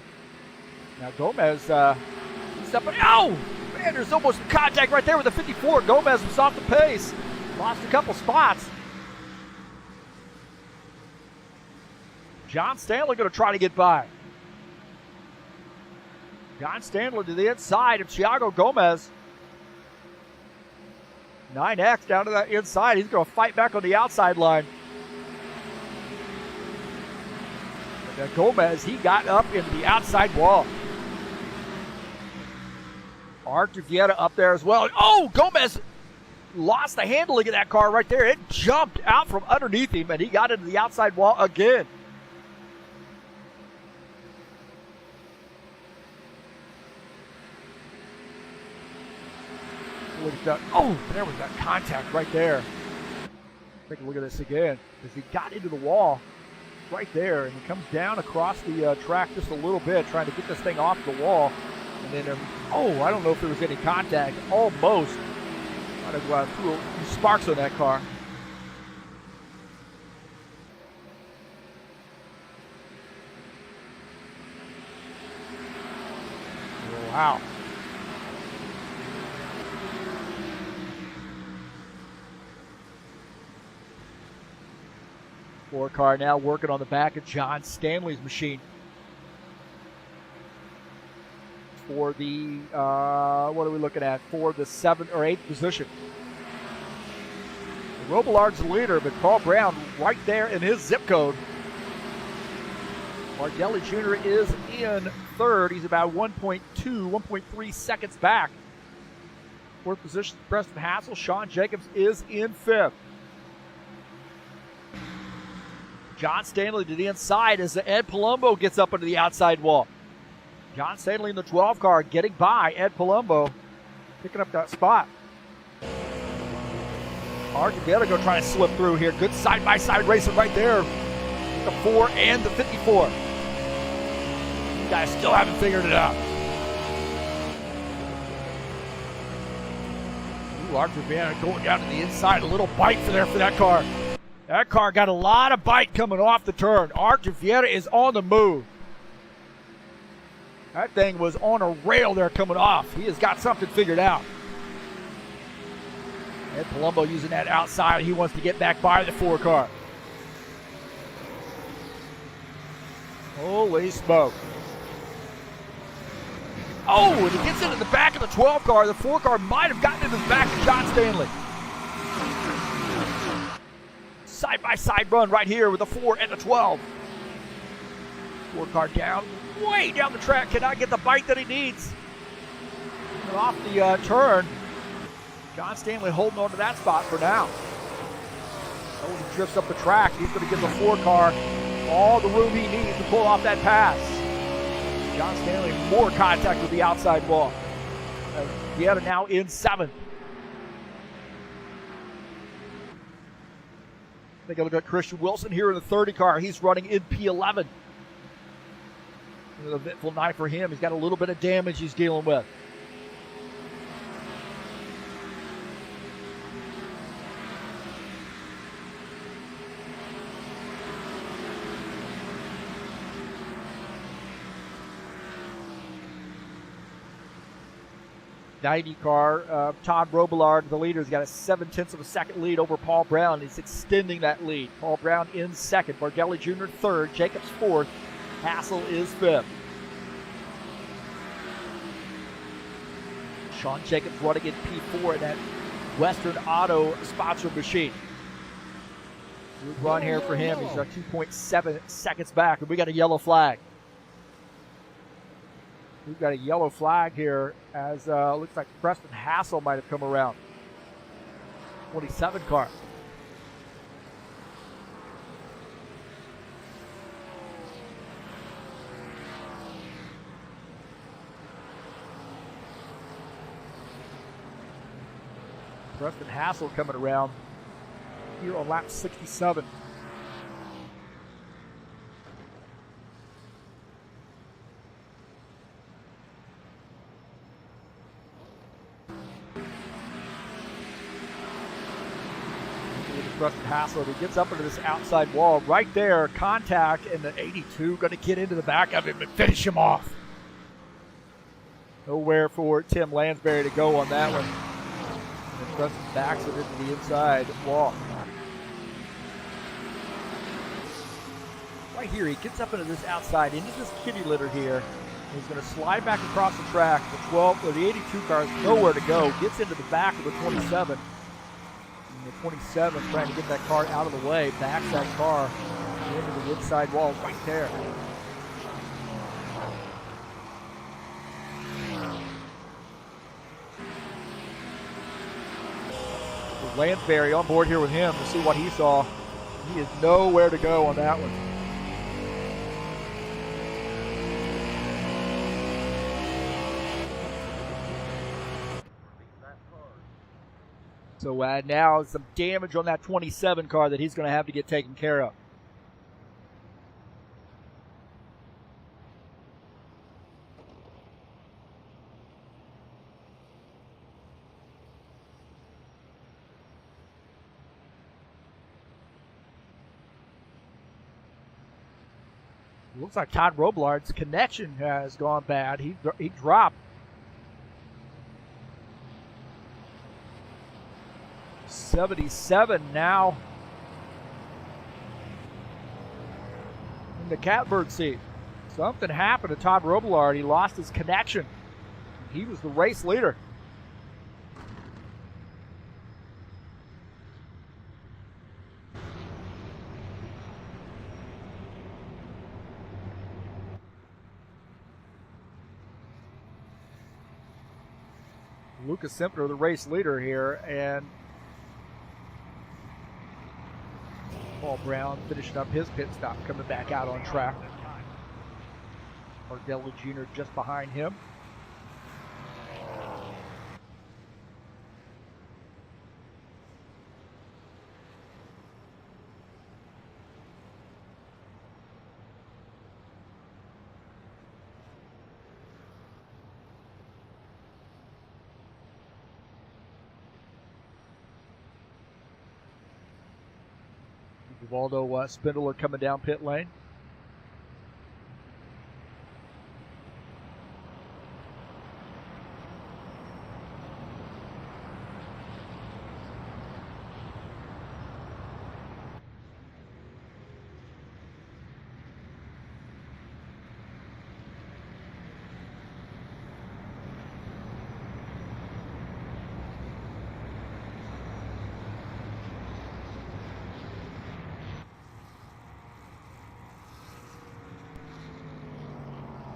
Now Gomez, he's up. Oh! Man, there's almost contact right there with the 54. Gomez was off the pace. Lost a couple spots. John Stanley going to try to get by. John Stanley to the inside of Thiago Gomez. 9X down to that inside. He's going to fight back on the outside line. But Gomez, he got up into the outside wall. Artur Vieta up there as well. Oh, Gomez lost the handling of that car right there. It jumped out from underneath him, and he got into the outside wall again. Look at that. Oh, there was that contact right there. Take a look at this again. As he got into the wall right there, and he comes down across the track just a little bit, trying to get this thing off the wall. And then, I don't know if there was any contact. Almost. Might have threw sparks on that car. Wow. Four car now working on the back of John Stanley's machine. For the, what are we looking at? For the 7th or 8th position. Robillard's the leader, but Paul Brown right there in his zip code. Margelli Jr. is in 3rd. He's about 1.3 seconds back. 4th position, Preston Hassel. Sean Jacobs is in 5th. John Stanley to the inside as Ed Palumbo gets up into the outside wall. John Stanley in the 12 car getting by Ed Palumbo, picking up that spot. Archibald go trying to slip through here. Good side-by-side racing right there. The 4 and the 54. You guys still haven't figured it out. Archibald going down to the inside. A little bite for that car. That car got a lot of bite coming off the turn. Archibald is on the move. That thing was on a rail there coming off. He has got something figured out. Ed Palumbo using that outside. He wants to get back by the 4 car. Holy smoke. Oh, and he gets into the back of the 12 car. The 4 car might have gotten into the back of John Stanley. Side-by-side run right here with the 4 and the 12. 4 car down, way down the track. Cannot get the bite that he needs. And off the turn. John Stanley holding on to that spot for now. Oh, he drifts up the track. He's going to give the 4 car all the room he needs to pull off that pass. John Stanley more contact with the outside wall. Vieira now in 7th. Take a look at Christian Wilson here in the 30 car. He's running in P11. An eventful night for him. He's got a little bit of damage he's dealing with. '90 car, Todd Robillard, the leader, has got a 0.7 of a second lead over Paul Brown. He's extending that lead. Paul Brown in 2nd, Margelli Jr. 3rd, Jacobs 4th, Hassel is 5th. Sean Jacobs running in P4 in that Western Auto sponsored machine. Good run here for him. He's 2.7 seconds back, and we got a yellow flag. We've got a yellow flag here as looks like Preston Hassel might have come around. 27 car. Preston Hassel coming around here on lap 67. Preston Hassel, he gets up into this outside wall right there, contact, and the 82 going to get into the back of him and finish him off. Nowhere for Tim Lansbury to go on that one. And Preston backs it into the inside wall. Right here, he gets up into this outside, into this kitty litter here. He's going to slide back across the track. The 12 or the 82 car has nowhere to go. Gets into the back of the 27. The 27 trying to get that car out of the way, backs that car into the inside wall right there. With Lansbury on board here with him to see what he saw. He is nowhere to go on that one. So now some damage on that 27 car that he's going to have to get taken care of. Looks like Todd Robillard's connection has gone bad. He dropped 77 now in the catbird seat. Something happened to Todd Robillard. He lost his connection. He was the race leader. Lucas Simpner, the race leader here, and Paul Brown finishing up his pit stop, coming back out on track. Bardelli Jr. just behind him. Waldo Spindler coming down pit lane.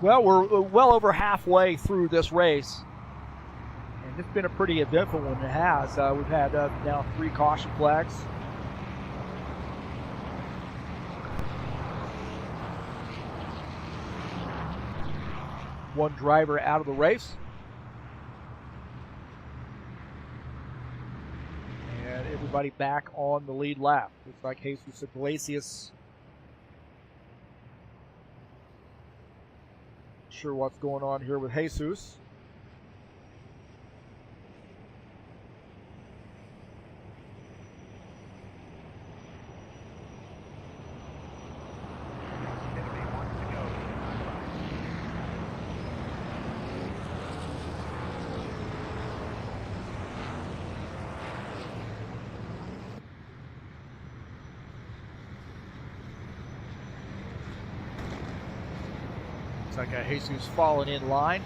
Well, we're well over halfway through this race, and it's been a pretty eventful one. It has. We've had now 3 caution flags. One driver out of the race. And everybody back on the lead lap. Looks like Jesus Iglesias. Sure what's going on here with Jesus. Like Jesus falling in line.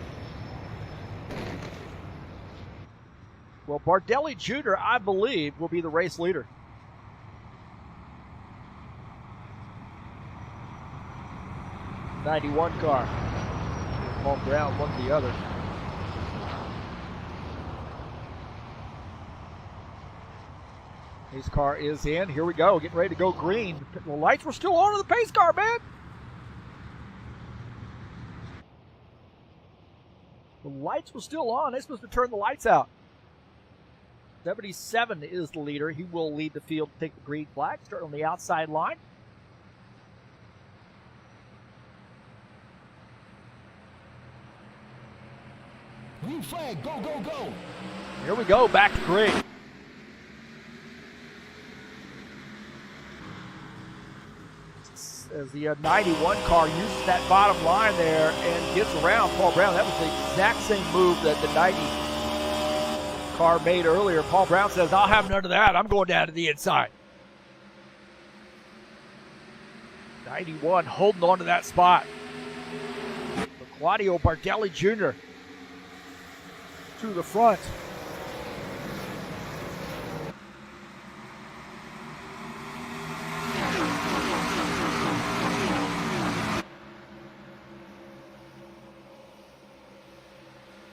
Well, Bardelli Jr., I believe, will be the race leader. '91 car. Paul Brown won the other. His car is in. Here we go. Getting ready to go green. The lights were still on in the pace car, man. The lights were still on. They're supposed to turn the lights out. 77 is the leader. He will lead the field to take the green flag. Start on the outside line. Green flag, go, go, go. Here we go, back to green. As the 91 car uses that bottom line there and gets around Paul Brown. That was the exact same move that the 90 car made earlier. Paul Brown says, I'll have none of that. I'm going down to the inside. 91 holding on to that spot. But Claudio Bardelli Jr. to the front.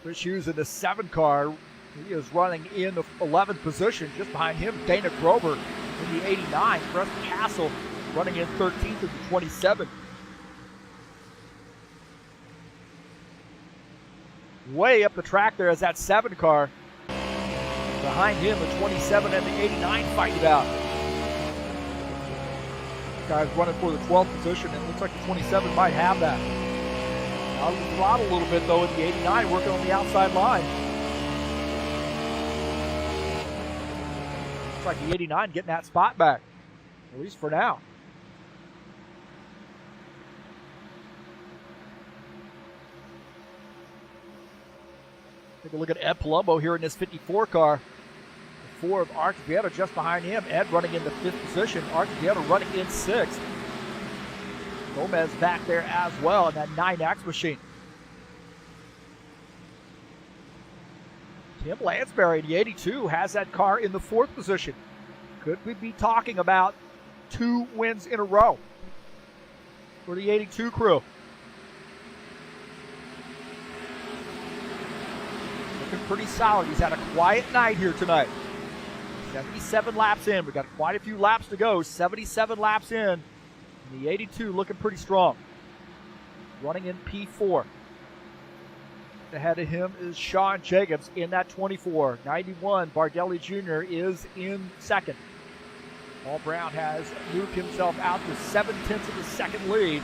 Chris Hughes in the 7 car. He is running in the 11th position. Just behind him, Dana Grover in the 89. Preston Castle running in 13th in the 27. Way up the track there is that 7 car. Behind him, the 27 and the 89 fighting it out. This guy's running for the 12th position, and it looks like the 27 might have that. Out of the throttle a little bit, though, in the 89, working on the outside line. Looks like the 89 getting that spot back, at least for now. Take a look at Ed Palumbo here in this 54 car. 24 of Archvieto just behind him. Ed running in the 5th position. Archvieto running in 6th. Gomez back there as well in that 9X machine. Tim Lansbury, the 82, has that car in the 4th position. Could we be talking about 2 wins in a row for the 82 crew? Looking pretty solid. He's had a quiet night here tonight. 77 laps in. We've got quite a few laps to go. 77 laps in. And the 82 looking pretty strong. Running in P4. Ahead of him is Sean Jacobs in that 24. 91, Bardelli Jr. is in 2nd. Paul Brown has moved himself out to 7/10 of the second lead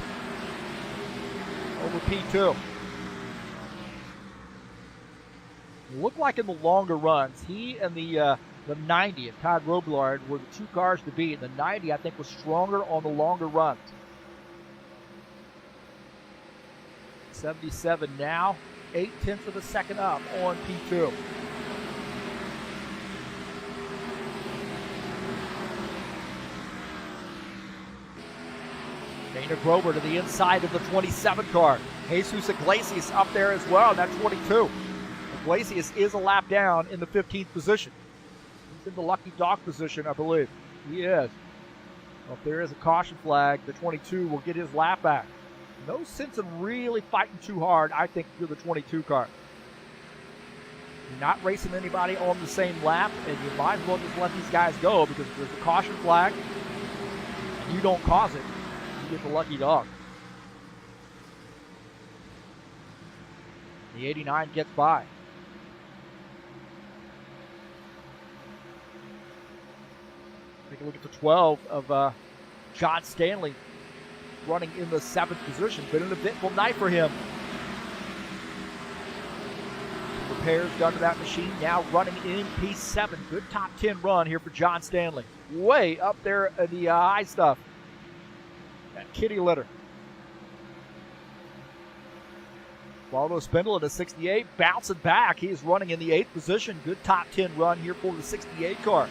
over P2. It looked like in the longer runs, he and the 90 of Todd Robillard were the 2 cars to beat. The 90, I think, was stronger on the longer runs. 77 now. 8/10 of a second up on P2. Dana Grover to the inside of the 27 car. Jesus Iglesias up there as well in that 22. Iglesias is a lap down in the 15th position. He's in the lucky dog position, I believe. He is. Well, if there is a caution flag, the 22 will get his lap back. No sense in really fighting too hard, I think, for the 22 car. You're not racing anybody on the same lap, and you might as well just let these guys go, because if there's a caution flag and you don't cause it, you get the lucky dog. The 89 gets by. Take a look at the 12 of John Stanley, running in the 7th position. Been an eventful night for him. Repairs done to that machine, now running in P7. Good top 10 run here for John Stanley. Way up there in the high stuff. That kitty litter. Waldo Spindle at a 68, bouncing back. He is running in the 8th position. Good top 10 run here for the 68 car.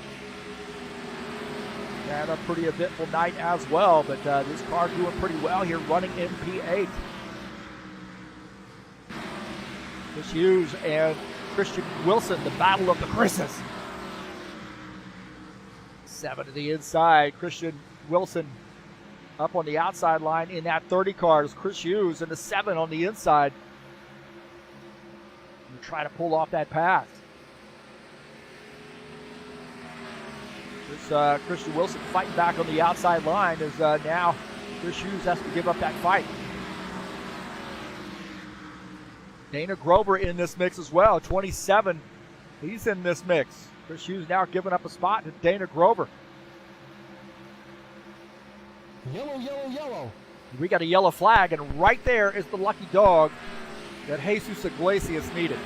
And a pretty eventful night as well, but this car doing pretty well here, running in P8. Chris Hughes and Christian Wilson, the battle of the Chris's. 7 to the inside. Christian Wilson up on the outside line in that 30 car. Is Chris Hughes in the 7 on the inside. And try to pull off that pass. This Christian Wilson fighting back on the outside line as now Chris Hughes has to give up that fight. Dana Grover in this mix as well, 27. He's in this mix. Chris Hughes now giving up a spot to Dana Grover. Yellow, yellow, yellow. We got a yellow flag, and right there is the lucky dog that Jesus Iglesias needed.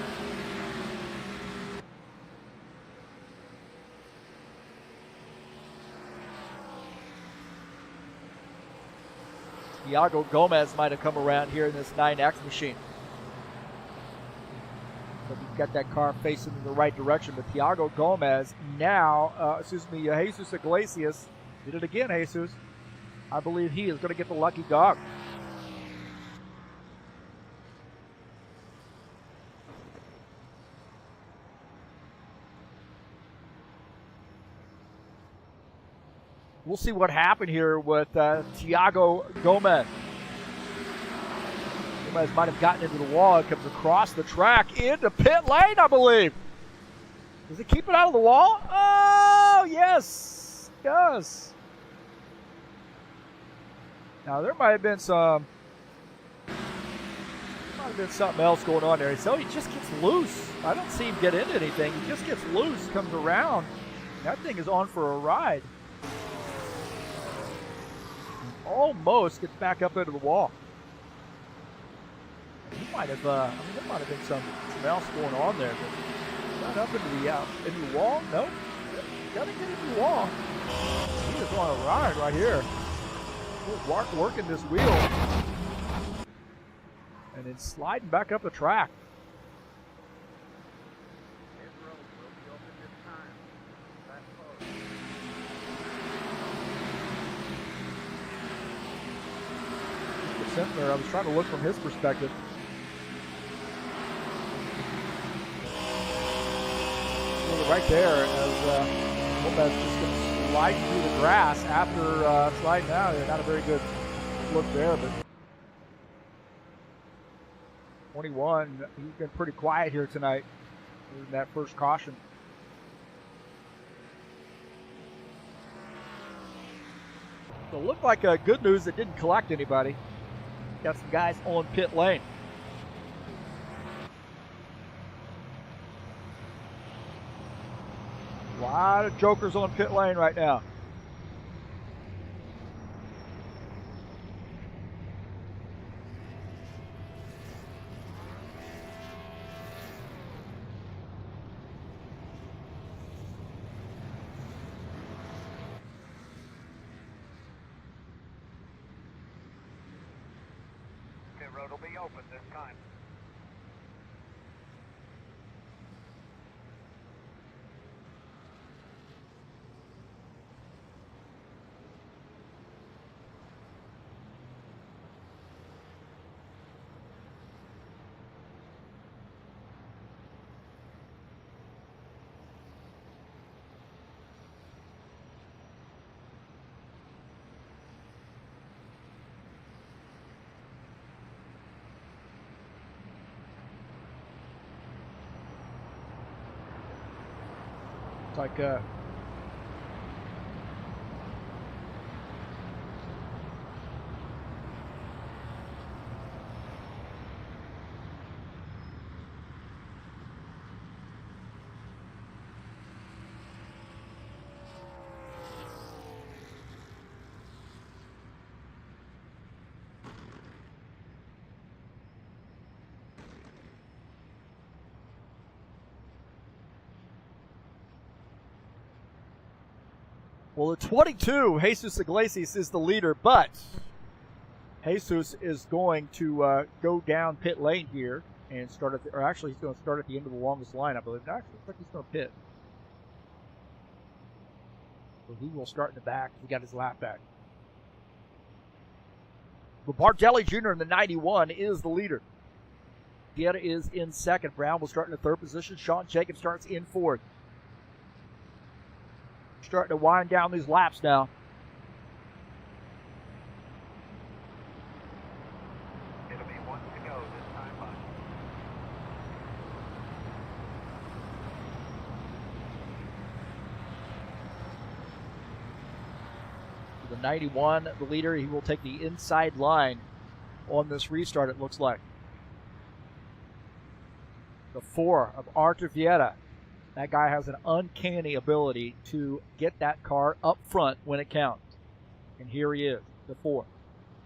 Thiago Gomez might have come around here in this 9X machine. But we've got that car facing in the right direction. But Thiago Gomez now, Jesus Iglesias did it again, Jesus. I believe he is going to get the lucky dog. We'll see what happened here with Thiago Gomez. Gomez might have gotten into the wall. It comes across the track into pit lane, I believe. Does it keep it out of the wall? Oh, yes, it does. Now, there might have been something else going on there. So he just gets loose. I don't see him get into anything. He just gets loose, comes around. That thing is on for a ride. Almost gets back up into the wall. He might have, there might have been something else going on there. But not up into the wall. Nope. Gotta get into the wall. He is on a ride right here. Working this wheel. And then sliding back up the track. sitting there. I was trying to look from his perspective. Right there as Lopez just going to slide through the grass after sliding out. Not a very good look there, but 21, he's been pretty quiet here tonight in that first caution. So it looked like good news that didn't collect anybody. Got some guys on pit lane. A lot of jokers on pit lane right now. Pit road will be open this time. Like well, the 22, Jesus Iglesias, is the leader, but Jesus is going to go down pit lane here and start at or actually he's going to start at the end of the longest line, I believe. Actually, looks like he's going to pit. So he will start in the back. He got his lap back. But Bardelli Jr. in the 91 is the leader. Vieta is in second. Brown will start in the third position. Sean Jacobs starts in fourth. Starting to wind down these laps now. It'll be 1 to go this time on. The 91, the leader, he will take the inside line on this restart, it looks like. The 4 of Artur Vieta. That guy has an uncanny ability to get that car up front when it counts. And here he is, the 4.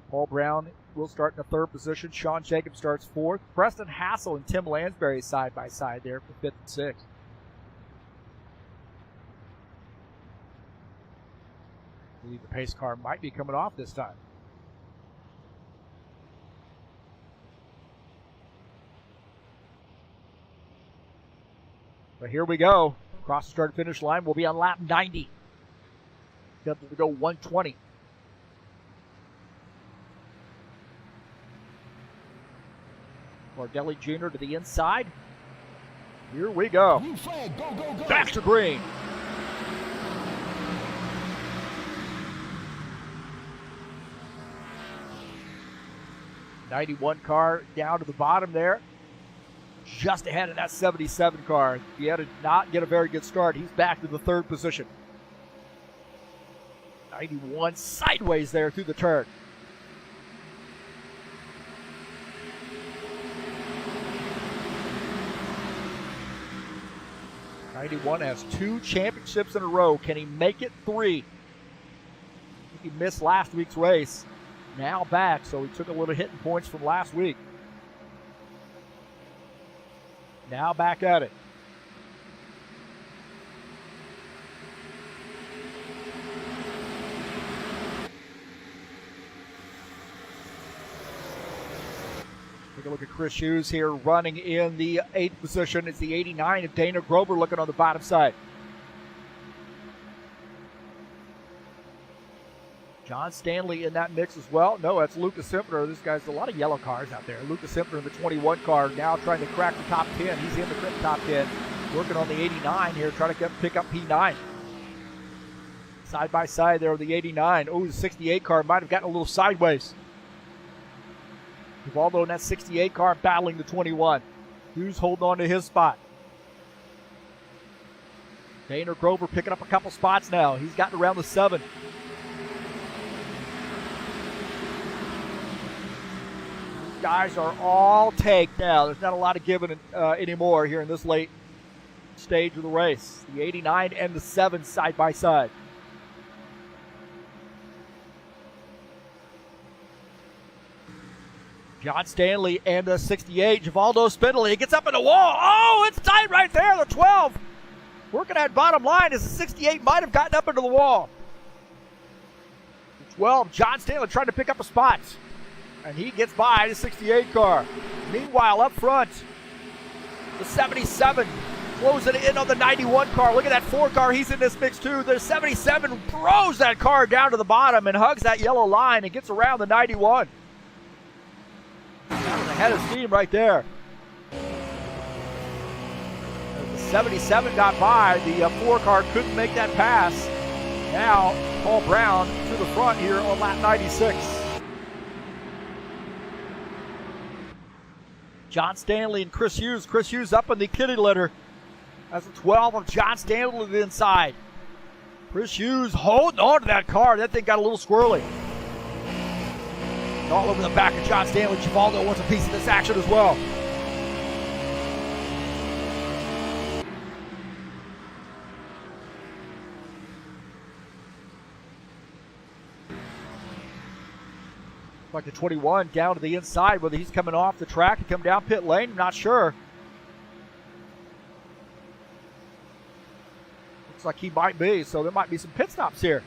Paul Brown will start in the third position. Sean Jacobs starts fourth. Preston Hassel and Tim Lansbury side by side there for fifth and sixth. I believe the pace car might be coming off this time. But here we go. Across the start finish line. We'll be on lap 90. Scheduled to go 120. Bardelli Jr. to the inside. Here we go. Green flag, go, go, go. Back to green. '91 car down to the bottom there. Just ahead of that 77 car. He had to not get a very good start. He's back to the third position. 91 sideways there through the turn. '91 has 2 championships in a row. Can he make it 3? He missed last week's race. Now back, so he took a little hit in points from last week. Now back at it. Take a look at Chris Hughes here running in the 8th position. It's the 89 of Dana Grover looking on the bottom side. John Stanley in that mix as well. No, that's Lucas Simpner. This guy's a lot of yellow cars out there. Lucas Simpner in the 21 car now trying to crack the top 10. He's in the top 10. Working on the 89 here, trying to pick up P9. Side by side there with the 89. Oh, the 68 car might have gotten a little sideways. Givaldo in that 68 car battling the 21. Hughes holding on to his spot. Dana Grover picking up a couple spots now. He's gotten around the 7. These guys are all take now. There's not a lot of giving anymore here in this late stage of the race. The 89 and the 7 side by side. John Stanley and the 68. Givaldo Spindley. He gets up in the wall. Oh, it's tight right there. The 12. Working at bottom line as the 68 might have gotten up into the wall. The 12, John Stanley trying to pick up a spot. And he gets by the 68 car. Meanwhile, up front, the 77 closing in on the 91 car. Look at that 4 car. He's in this mix too. The 77 throws that car down to the bottom and hugs that yellow line and gets around the 91. That was ahead of steam right there. As the 77 got by, the 4 car couldn't make that pass. Now, Paul Brown to the front here on lap 96. John Stanley and Chris Hughes. Chris Hughes up in the kitty litter. That's the 12 of John Stanley to the inside. Chris Hughes holding on to that car. That thing got a little squirrely. All over the back of John Stanley. Givaldo wants a piece of this action as well. Like the 21 down to the inside, whether he's coming off the track and come down pit lane, I'm not sure. Looks like he might be, so there might be some pit stops here.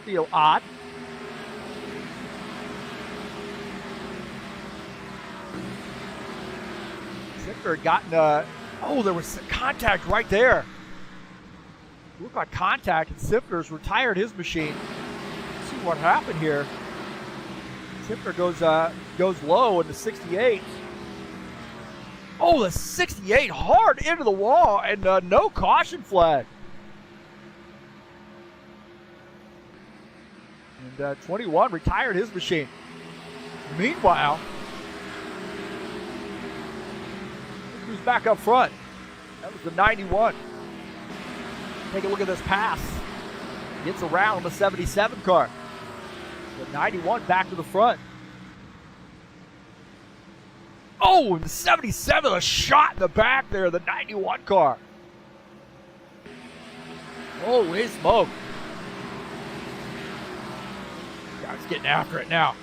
Feel odd. Simpner had gotten, oh, there was some contact right there. Looked like contact, and Simpner's retired his machine. Let's see what happened here. Simpner goes low in the 68. Oh, the 68 hard into the wall, and no caution flag. And 21 retired his machine. Meanwhile, who's back up front? That was the 91. Take a look at this pass. Gets around the 77 car. The 91 back to the front. Oh, the 77, a shot in the back there, the 91 car. Holy smoke. Guys getting after it now.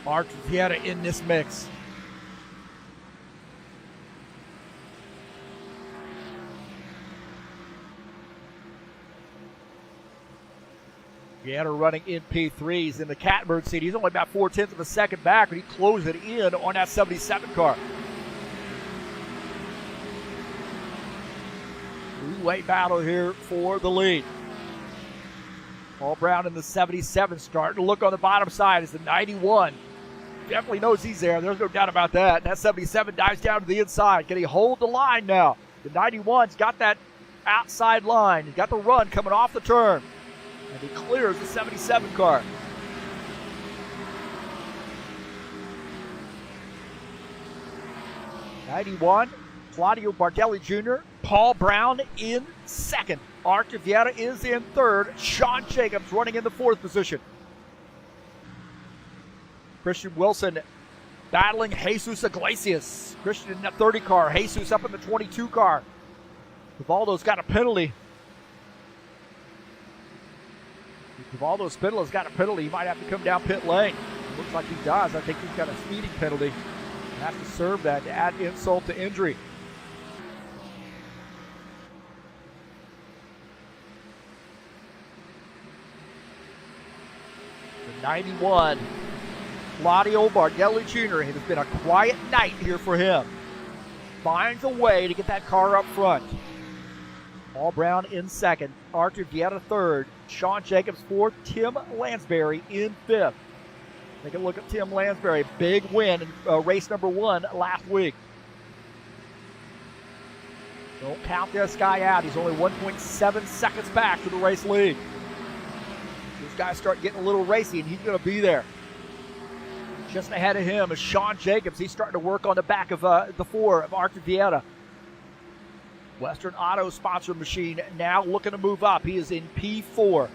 Mark Vieta in this mix. Vieta running in P3. He's in the catbird seat. He's only about 0.4 of a second back, but he closed it in on that 77 car. Three-way battle here for the lead. Paul Brown in the 77 starting to look on the bottom side as the 91 definitely knows he's there. There's no doubt about that. And that 77 dives down to the inside. Can he hold the line now? The 91's got that outside line. He's got the run coming off the turn. And he clears the 77 car. '91, Claudio Bardelli Jr., Paul Brown in second. Art Vieta is in third. Sean Jacobs running in the fourth position. Christian Wilson battling Jesus Iglesias. Christian in that 30 car. Jesus up in the 22 car. Givaldo's got a penalty. Givaldo Spindler's got a penalty. He might have to come down pit lane. It looks like he does. I think he's got a speeding penalty. He'll have to serve that to add insult to injury. The 91, Claudio Bardelli Jr. It has been a quiet night here for him. Finds a way to get that car up front. Paul Brown in second, Arthur Vieta third, Sean Jacobs fourth, Tim Lansbury in fifth. Take a look at Tim Lansbury, big win in race number 1 last week. Don't count this guy out. He's only 1.7 seconds back to the race lead. These guys start getting a little racy, and he's going to be there. Just ahead of him is Sean Jacobs. He's starting to work on the back of the 4 of Arthur Vieta. Western Auto sponsor machine now looking to move up. He is in P4.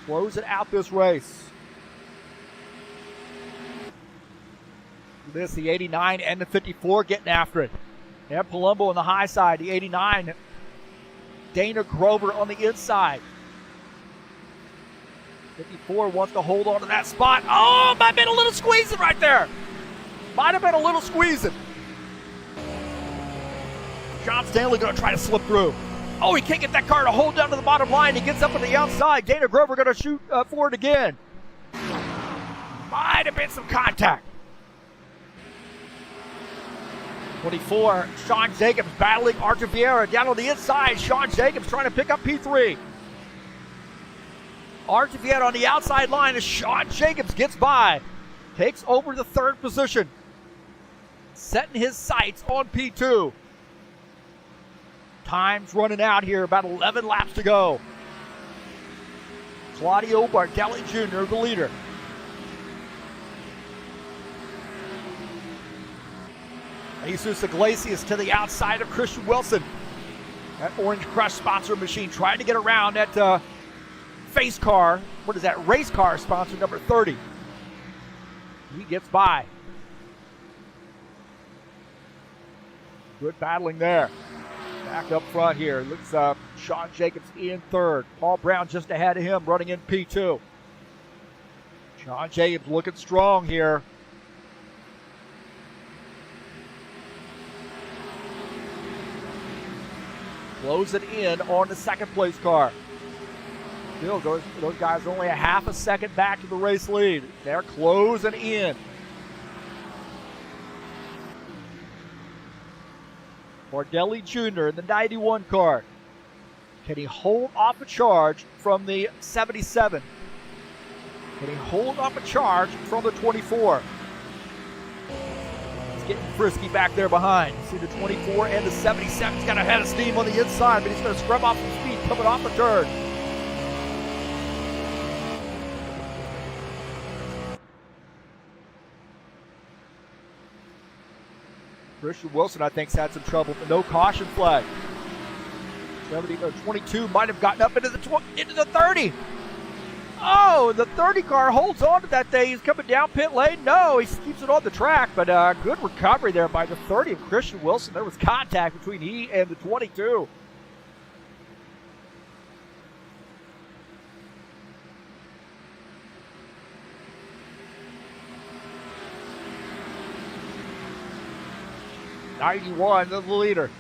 Closing out this race. This, the 89 and the 54 getting after it. They have Palumbo on the high side, the 89. Dana Grover on the inside. 54 wants to hold on to that spot. Oh, might have been a little squeezing right there. Might have been a little squeezing. John Stanley going to try to slip through. Oh, he can't get that car to hold down to the bottom line. He gets up on the outside. Dana Grover going to shoot for it again. Might have been some contact. 24, Sean Jacobs battling Arthur Vieta down on the inside. Sean Jacobs trying to pick up P3. Arthur Vieta on the outside line as Sean Jacobs gets by. Takes over the 3rd position. Setting his sights on P2. Time's running out here, about 11 laps to go. Claudio Bardelli Jr., the leader. Jesus Iglesias to the outside of Christian Wilson. That Orange Crush sponsor machine trying to get around that face car. What is that? Race car sponsor number 30. He gets by. Good battling there. Back up front here. Looks Sean Jacobs in 3rd. Paul Brown just ahead of him, running in P2. Sean Jacobs looking strong here. Close it in on the 2nd place car. Still, those guys only a half a second back to the race lead. They're closing in. Bardelli Jr. in the 91 car. Can he hold off a charge from the 77? Can he hold off a charge from the 24? Getting frisky back there behind. See the 24 and the 77's got a head of steam on the inside, but he's going to scrub off some speed coming off the turn. Christian Wilson, I think, has had some trouble, but no caution flag. 22 might have gotten up into the 30. Oh, the 30 car holds on to that thing. He's coming down pit lane. No, he keeps it on the track, but good recovery there by the 30 of Christian Wilson. There was contact between he and the 22. '91, the leader.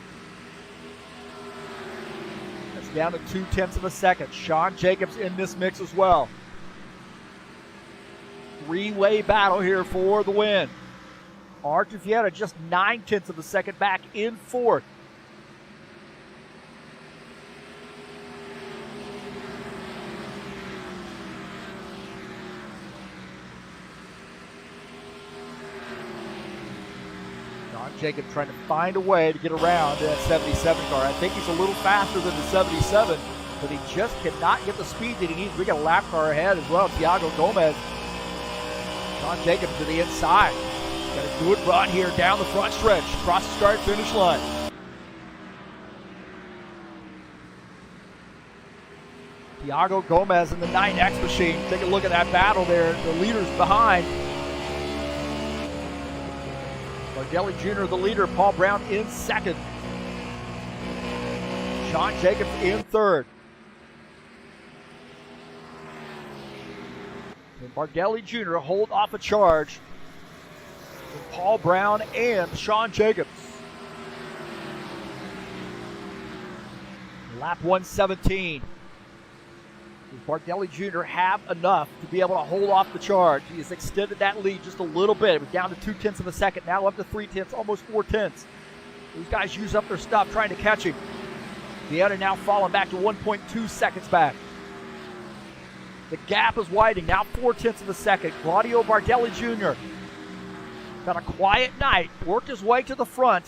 Down to 0.2 of a second. Sean Jacobs in this mix as well. 3-way battle here for the win. Arthur Vieta just 0.9 of a second back in 4th. Jacob trying to find a way to get around that 77 car. I think he's a little faster than the 77, but he just cannot get the speed that he needs. We got a lap car ahead as well. Thiago Gomez. Sean Jacobs to the inside. Got a good run here down the front stretch, across the start-finish line. Thiago Gomez in the 9X machine. Take a look at that battle there. The leader's behind. Bardelli Jr., the leader. Paul Brown in 2nd. Sean Jacobs in 3rd. And Bardelli Jr. hold off a charge with Paul Brown and Sean Jacobs. Lap 117. Does Bardelli Jr. have enough to be able to hold off the charge? He has extended that lead just a little bit. It was down to 0.2 of a second, now up to 0.3, almost 0.4. These guys use up their stuff trying to catch him. Vieira now falling back to 1.2 seconds back. The gap is widening, now 0.4 of a second. Claudio Bardelli Jr. got a quiet night, worked his way to the front.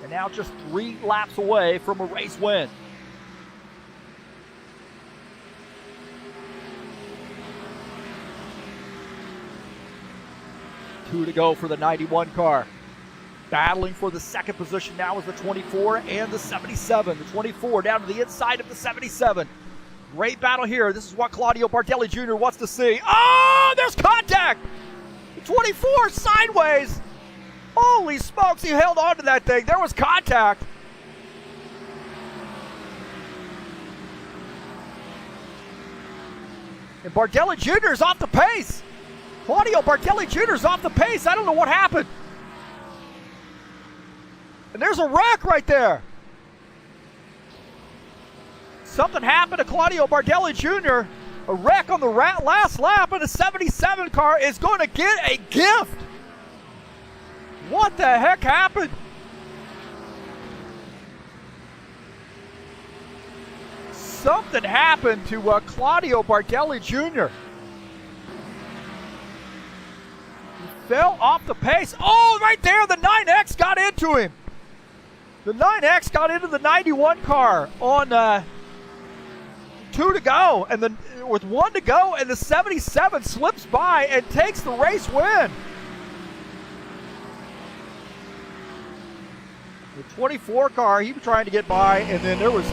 And now just 3 laps away from a race win. Two to go for the 91 car. Battling for the second position now is the 24 and the 77. The 24 down to the inside of the 77. Great battle here. This is what Claudio Bardelli Jr. wants to see. Oh, there's contact! The 24 sideways. Holy smokes, he held on to that thing. There was contact. And Bardelli Jr. is off the pace. Claudio Bardelli Jr. is off the pace. I don't know what happened. And there's a wreck right there. Something happened to Claudio Bardelli Jr. A wreck on the last lap, and the 77 car is going to get a gift. What the heck happened? Something happened to Claudio Bardelli Jr. He fell off the pace. Oh, right there, the 9X got into him. The 9X got into the 91 car on 2 to go, and with 1 to go, and the 77 slips by and takes the race win. The 24 car, he was trying to get by, and then there was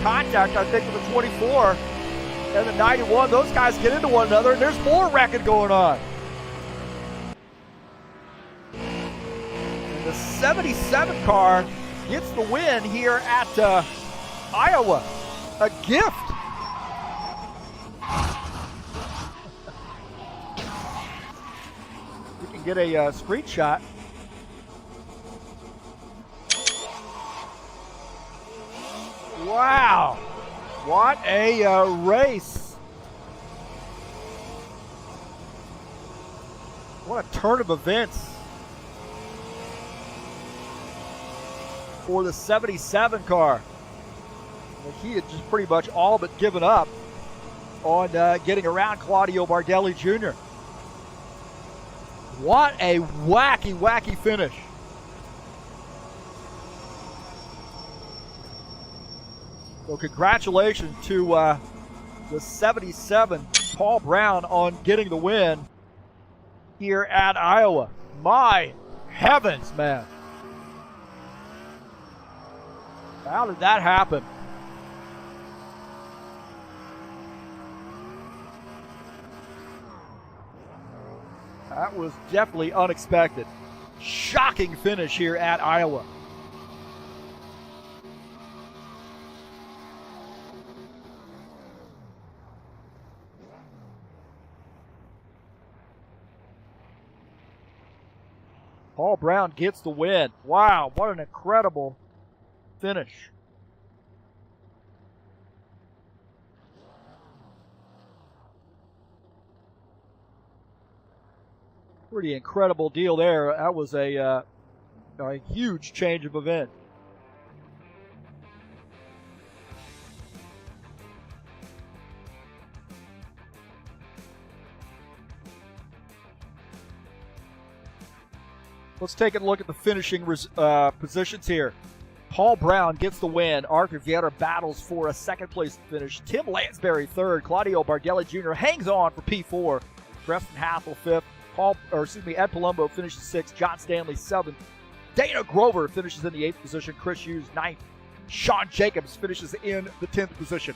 contact, I think, with the 24 and the 91. Those guys get into one another, and there's more wrecking going on. And the 77 car gets the win here at Iowa. A gift. We can get a screenshot. Wow. What a race. What a turn of events for the 77 car. He had just pretty much all but given up on getting around Claudio Bardelli Jr. What a wacky, wacky finish. So congratulations to the 77, Paul Brown, on getting the win here at Iowa. My heavens, man. How did that happen? That was definitely unexpected. Shocking finish here at Iowa. Paul Brown gets the win. Wow, what an incredible finish. Pretty incredible deal there. That was a huge change of event. Let's take a look at the finishing positions here. Paul Brown gets the win. Arthur Vieira battles for a second place finish. Tim Lansbury third. Claudio Bardelli Jr. hangs on for P4. Preston Hathel fifth. Ed Palumbo finishes sixth. John Stanley seventh. Dana Grover finishes in the 8th position. Chris Hughes ninth. Sean Jacobs finishes in the 10th position.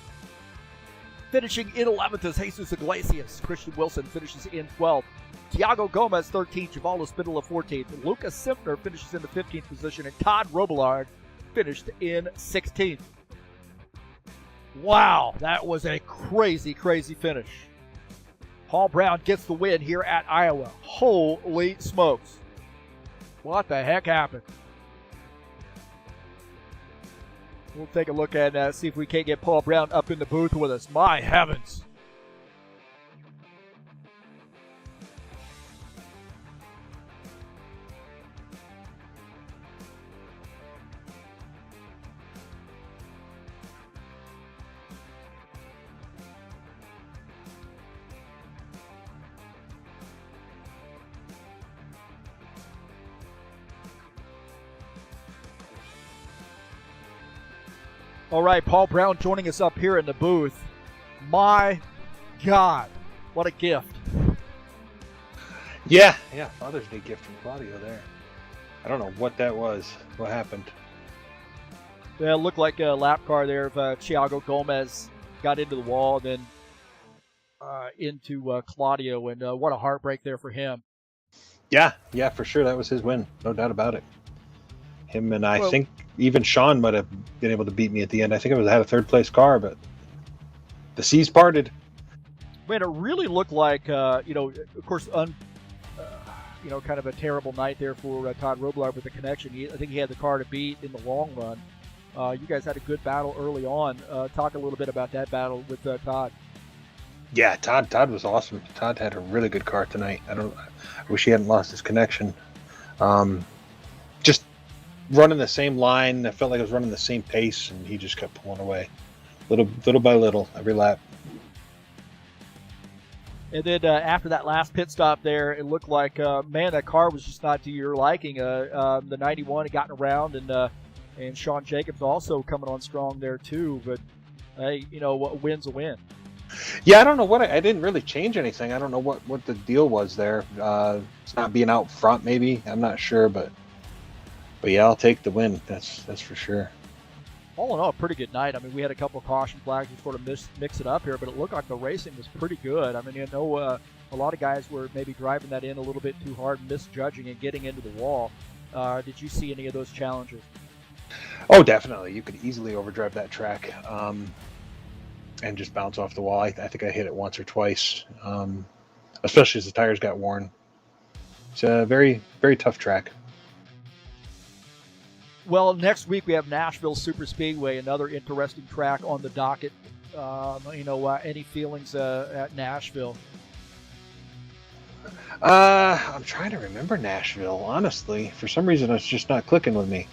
Finishing in 11th is Jesus Iglesias. Christian Wilson finishes in 12th. Tiago Gomez 13th. Givaldo Spindola 14th. Lucas Simpner finishes in the 15th position. And Todd Robillard finished in 16th. Wow, that was a crazy, crazy finish. Paul Brown gets the win here at Iowa. Holy smokes. What the heck happened? We'll take a look at see if we can't get Paul Brown up in the booth with us. My heavens. All right, Paul Brown joining us up here in the booth. My God, what a gift. Yeah, Father's Day gift from Claudio there. I don't know what that was. What happened? Yeah, it looked like a lap car there of Thiago Gomez got into the wall, then into Claudio, and what a heartbreak there for him. Yeah, for sure. That was his win. No doubt about it. Him and I think even Sean might have been able to beat me at the end. I think I had a third-place car, but the seas parted. Man, it really looked like, of course, kind of a terrible night there for Todd Robillard with the connection. I think he had the car to beat in the long run. You guys had a good battle early on. Talk a little bit about that battle with Todd. Yeah, Todd was awesome. Todd had a really good car tonight. I wish he hadn't lost his connection. Just running the same line. I felt like I was running the same pace, and he just kept pulling away, little by little, every lap. And then after that last pit stop there, it looked like, that car was just not to your liking. The 91 had gotten around, and Sean Jacobs also coming on strong there too. But, hey, a win's a win. Yeah, I don't know what I didn't really change anything. I don't know what the deal was there. It's not being out front, maybe. I'm not sure, but yeah, I'll take the win. That's for sure. All in all, a pretty good night. I mean, we had a couple of caution flags to sort of mix it up here, but it looked like the racing was pretty good. I mean, a lot of guys were maybe driving that in a little bit too hard, misjudging and getting into the wall. Did you see any of those challenges? Oh, definitely. You could easily overdrive that track and just bounce off the wall. I think I hit it once or twice, especially as the tires got worn. It's a very, very tough track. Well, next week we have Nashville Super Speedway, another interesting track on the docket. Any feelings at Nashville? I'm trying to remember Nashville, honestly. For some reason, it's just not clicking with me.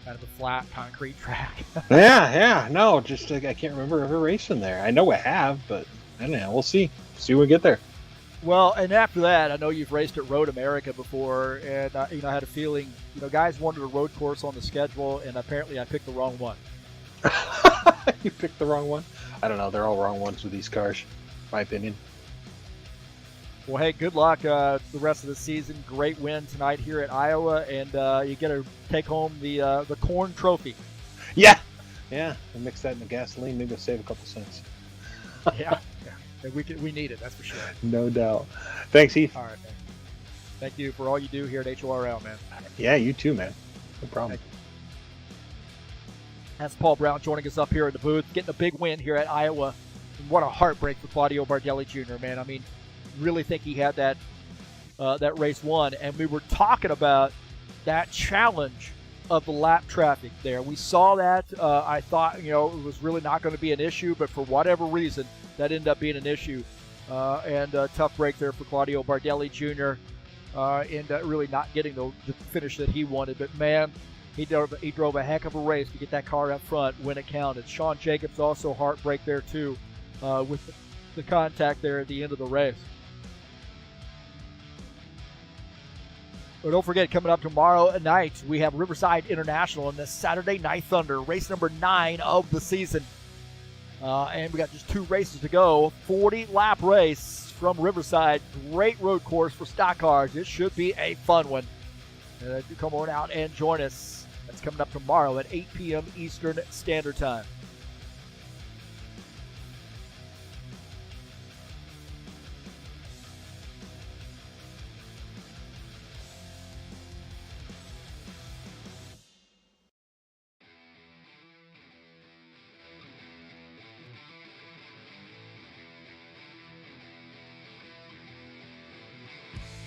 Kind of a flat concrete track. No, just I can't remember ever racing there. I know I have, but I don't know. We'll see. See when we get there. Well, and after that, I know you've raced at Road America before, and I had a feeling, guys wanted a road course on the schedule, and apparently I picked the wrong one. You picked the wrong one? I don't know. They're all wrong ones with these cars, my opinion. Well, hey, good luck the rest of the season. Great win tonight here at Iowa, and you get to take home the corn trophy. Yeah. And mix that in the gasoline. Maybe it'll save a couple cents. Yeah. We need it, that's for sure. No doubt. Thanks, Heath. All right, man. Thank you for all you do here at HORL, man. Yeah, you too, man. No problem. That's Paul Brown joining us up here in the booth, getting a big win here at Iowa. And what a heartbreak for Claudio Bardelli Jr., man. I mean, really think he had that race won. And we were talking about that challenge of the lap traffic there. We saw that. I thought, it was really not going to be an issue, but for whatever reason, that ended up being an issue. And a tough break there for Claudio Bardelli Jr. And really not getting the finish that he wanted. But, man, he drove a heck of a race to get that car up front when it counted. Sean Jacobs also heartbreak there, too, with the contact there at the end of the race. But don't forget, coming up tomorrow night, we have Riverside International in the Saturday Night Thunder, race number 9 of the season. And we got just 2 races to go. 40-lap race from Riverside. Great road course for stock cars. It should be a fun one. Come on out and join us. That's coming up tomorrow at 8 p.m. Eastern Standard Time.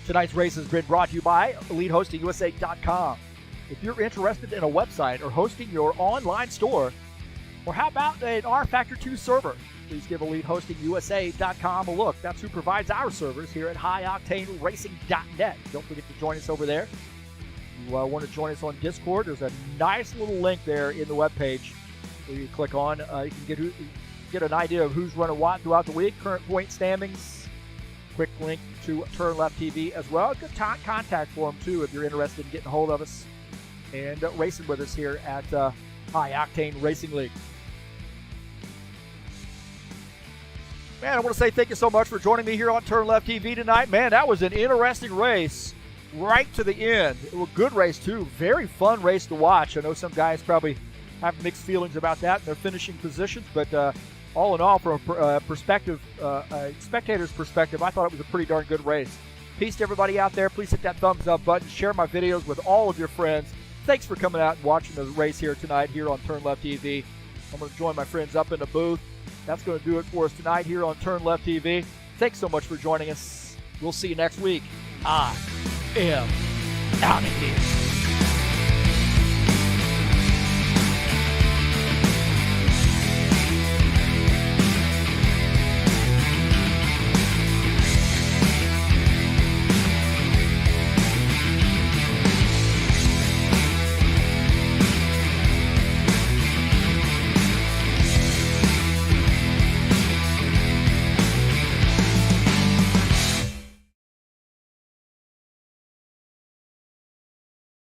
Tonight's race has been brought to you by EliteHostingUSA.com. If you're interested in a website or hosting your online store, or how about an rFactor 2 server, please give EliteHostingUSA.com a look. That's who provides our servers here at HighOctaneRacing.net. Don't forget to join us over there. If you want to join us on Discord, there's a nice little link there in the webpage where you click on. You can get an idea of who's running what throughout the week, current point standings. Quick link to TurnLeftTV as well. Good contact form, too, if you're interested in getting a hold of us and racing with us here at High Octane Racing League. Man, I want to say thank you so much for joining me here on TurnLeftTV tonight. Man, that was an interesting race right to the end. It was a good race, too. Very fun race to watch. I know some guys probably have mixed feelings about that in their finishing positions, but all in all, from a spectator's perspective, I thought it was a pretty darn good race. Peace to everybody out there. Please hit that thumbs up button. Share my videos with all of your friends. Thanks for coming out and watching the race here tonight here on TurnLeftTV. I'm going to join my friends up in the booth. That's going to do it for us tonight here on TurnLeftTV. Thanks so much for joining us. We'll see you next week. I am out of here.